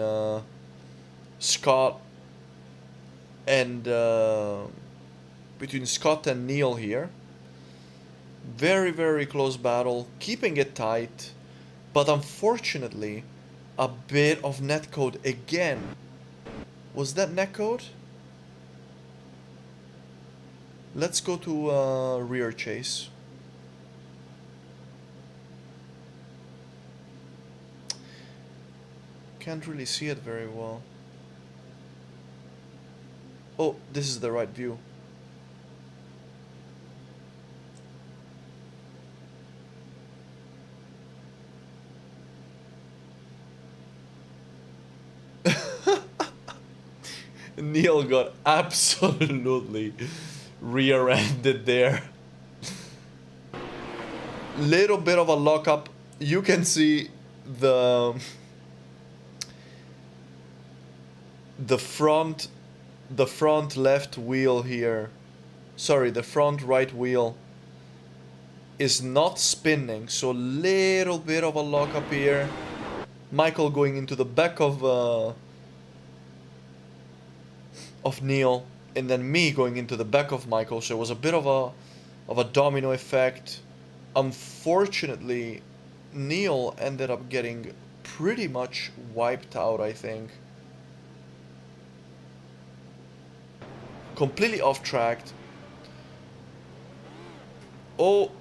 Scott and Neil here. Very, very close battle, keeping it tight, but unfortunately, a bit of netcode again. Was that netcode? Let's go to rear chase. Can't really see it very well. Oh, this is the right view. Neil got absolutely rear-ended there. Little bit of a lockup. You can see the front left wheel here. Sorry, the front right wheel is not spinning, so little bit of a lockup here. Michael going into the back of Neil, and then me going into the back of Michael, so it was a bit of a domino effect. Unfortunately, Neil ended up getting pretty much wiped out, I think. Completely off track. Oh,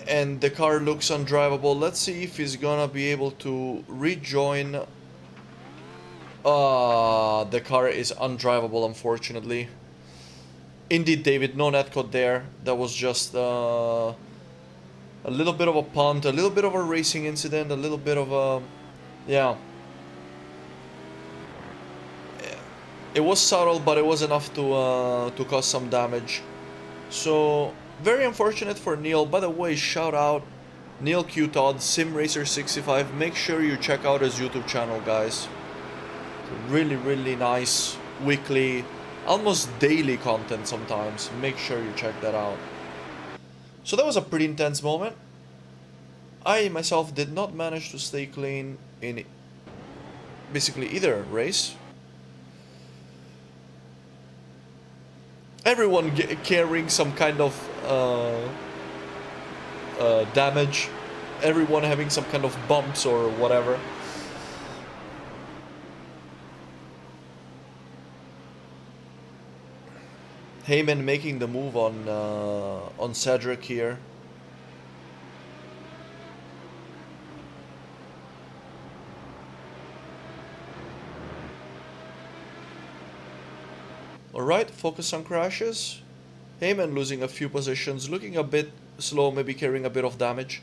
and the car looks undrivable. Let's see if he's gonna be able to rejoin. The car is undrivable, unfortunately. Indeed, David, no netcode there. That was just a little bit of a punt, a little bit of a racing incident, a little bit of a... yeah. It was subtle, but it was enough to cause some damage. So, very unfortunate for Neil. By the way, shout out Neil Q Todd, SimRacer65. Make sure you check out his YouTube channel, guys. Really, really nice weekly, almost daily content sometimes. Make sure you check that out. So that was a pretty intense moment. I myself did not manage to stay clean in basically either race. Everyone carrying some kind of damage. Everyone having some kind of bumps or whatever. Heyman making the move on Cedric here. Alright, focus on crashes. Heyman losing a few positions, looking a bit slow, maybe carrying a bit of damage.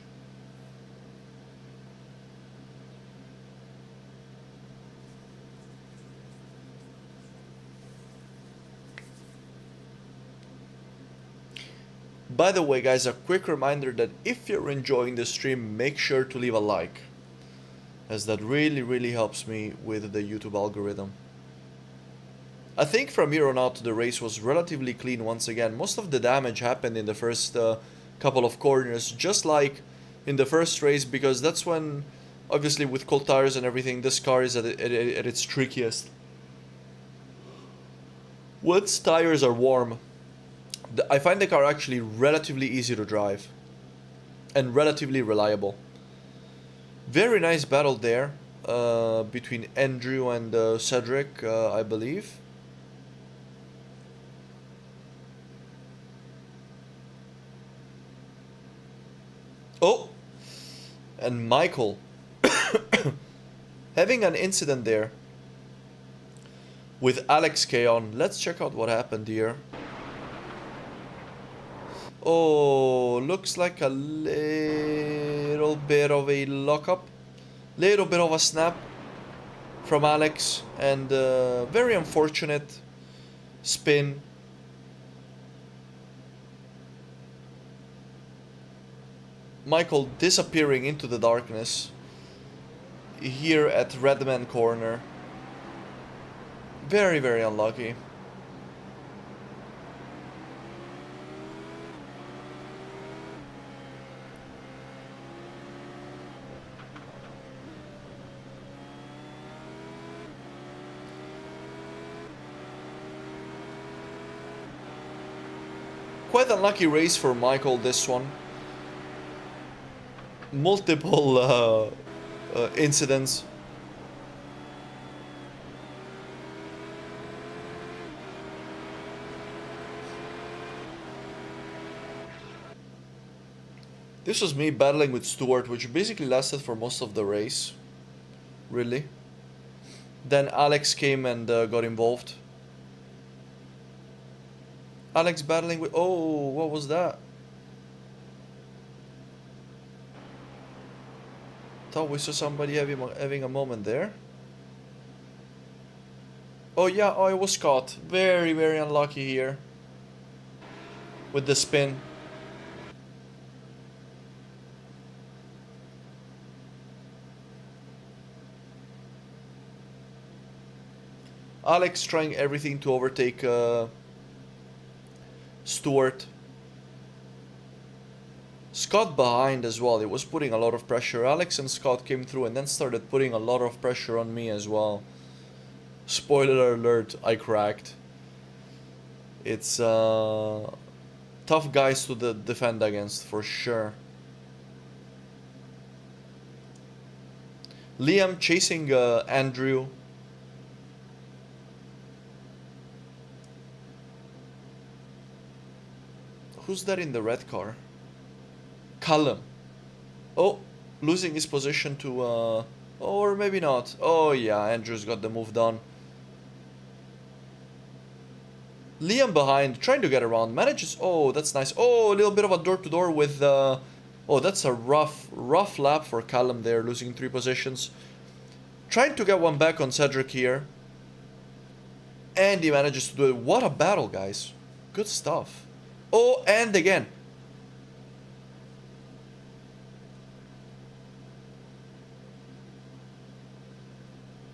By the way, guys, a quick reminder that if you're enjoying the stream, make sure to leave a like, as that really helps me with the YouTube algorithm. I think from here on out the race was relatively clean once again. Most of the damage happened in the first couple of corners, just like in the first race, because that's when, obviously with cold tires and everything, this car is at its trickiest. Once tires are warm, I find the car actually relatively easy to drive and relatively reliable. Very nice battle there between Andrew and Cedric, I believe. Oh, and Michael having an incident there with Alex K on. Let's check out what happened here. Oh, looks like a little bit of a lockup, little bit of a snap from Alex, and very unfortunate spin. Michael disappearing into the darkness here at Redman Corner. Very unlucky. quite unlucky race for Michael, this one. Multiple incidents. This was me battling with Stewart, which basically lasted for most of the race. Really. Then Alex came and got involved. Alex battling with... Oh, what was that? Thought we saw somebody having a moment there. Oh yeah, oh it was Scott. Very, very unlucky here. With the spin. Alex trying everything to overtake Stewart. Scott behind as well. It was putting a lot of pressure. Alex and Scott came through and then started putting a lot of pressure on me as well. Spoiler alert, I cracked. It's tough guys to defend against for sure. Liam chasing Andrew. Who's that in the red car? Callum. Oh, losing his position to... or maybe not. Oh yeah, Andrew's got the move done. Liam behind, trying to get around. Manages... Oh, that's nice. Oh, a little bit of a door-to-door with... Oh, that's a rough lap for Callum there, losing 3 positions. Trying to get one back on Cedric here. And he manages to do it. What a battle, guys. Good stuff. Oh, and again.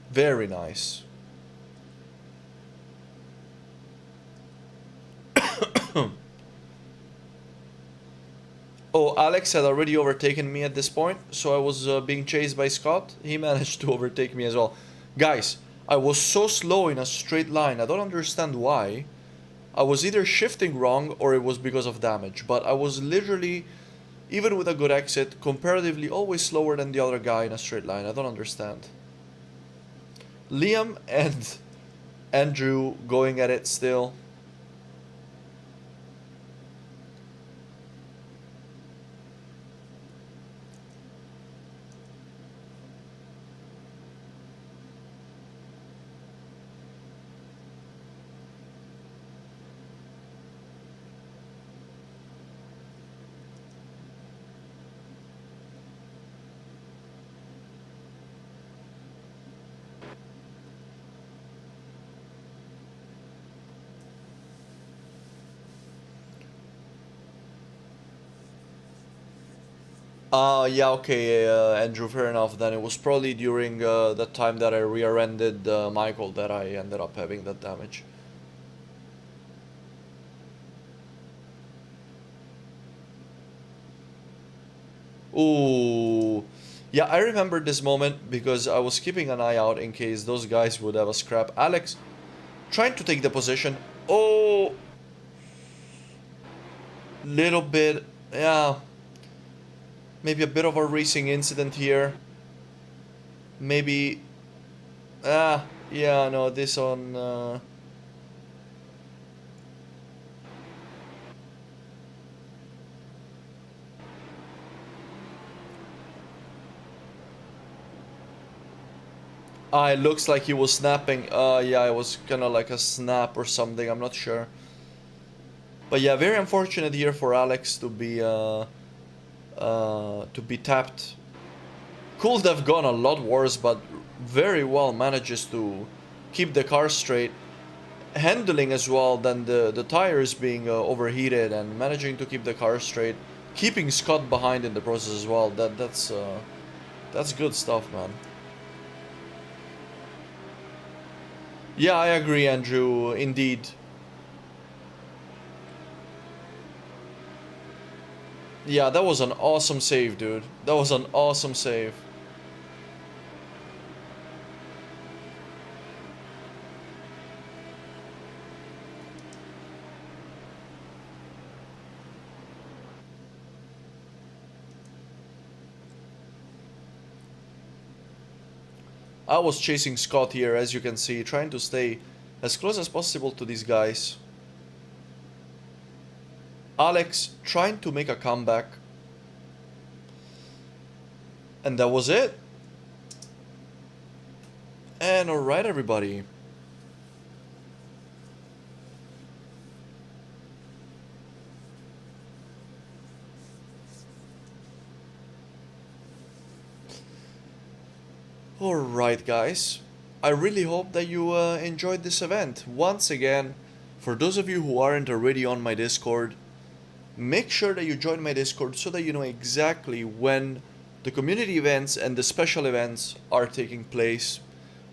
Very nice. Oh, Alex had already overtaken me at this point, so I was being chased by Scott. He managed to overtake me as well. Guys, I was so slow in a straight line. I don't understand why. I was either shifting wrong or it was because of damage, but I was literally, even with a good exit, comparatively always slower than the other guy in a straight line. I don't understand. Liam and Andrew going at it still. Yeah, okay, Andrew, fair enough. Then it was probably during the time that I rear-ended Michael that I ended up having that damage. Ooh. Yeah, I remember this moment because I was keeping an eye out in case those guys would have a scrap. Alex trying to take the position. Oh. Little bit, yeah. Maybe a bit of a racing incident here. Maybe... yeah, no, this on... it looks like he was snapping. Yeah, it was kind of like a snap or something, I'm not sure. But yeah, very unfortunate here for Alex to be tapped. Could have gone a lot worse, but very well manages to keep the car straight. Handling as well than the tires being overheated and managing to keep the car straight. Keeping Scott behind in the process as well. That's good stuff, man. Yeah, I agree, Andrew. Indeed. Yeah, that was an awesome save, dude. That was an awesome save. I was chasing Scott here, as you can see, trying to stay as close as possible to these guys. Alex trying to make a comeback. And that was it. And alright, everybody. Alright, guys. I really hope that you enjoyed this event. Once again, for those of you who aren't already on my Discord, make sure that you join my Discord so that you know exactly when the community events and the special events are taking place.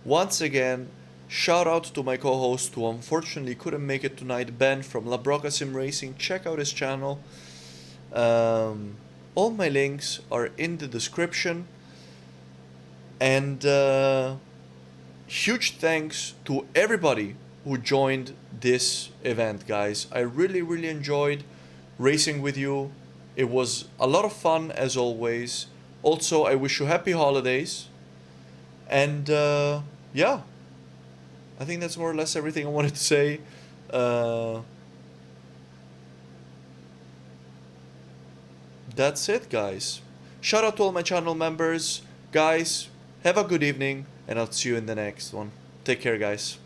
Once again, shout out to my co-host who unfortunately couldn't make it tonight, Ben from Broca Sim Racing. Check out his channel. All my links are in the description. And huge thanks to everybody who joined this event, guys. I really enjoyed racing with you. It was a lot of fun as always. Also, I wish you happy holidays. And yeah, I think that's more or less everything I wanted to say. That's it, guys. Shout out to all my channel members. Guys, have a good evening, and I'll see you in the next one. Take care, guys.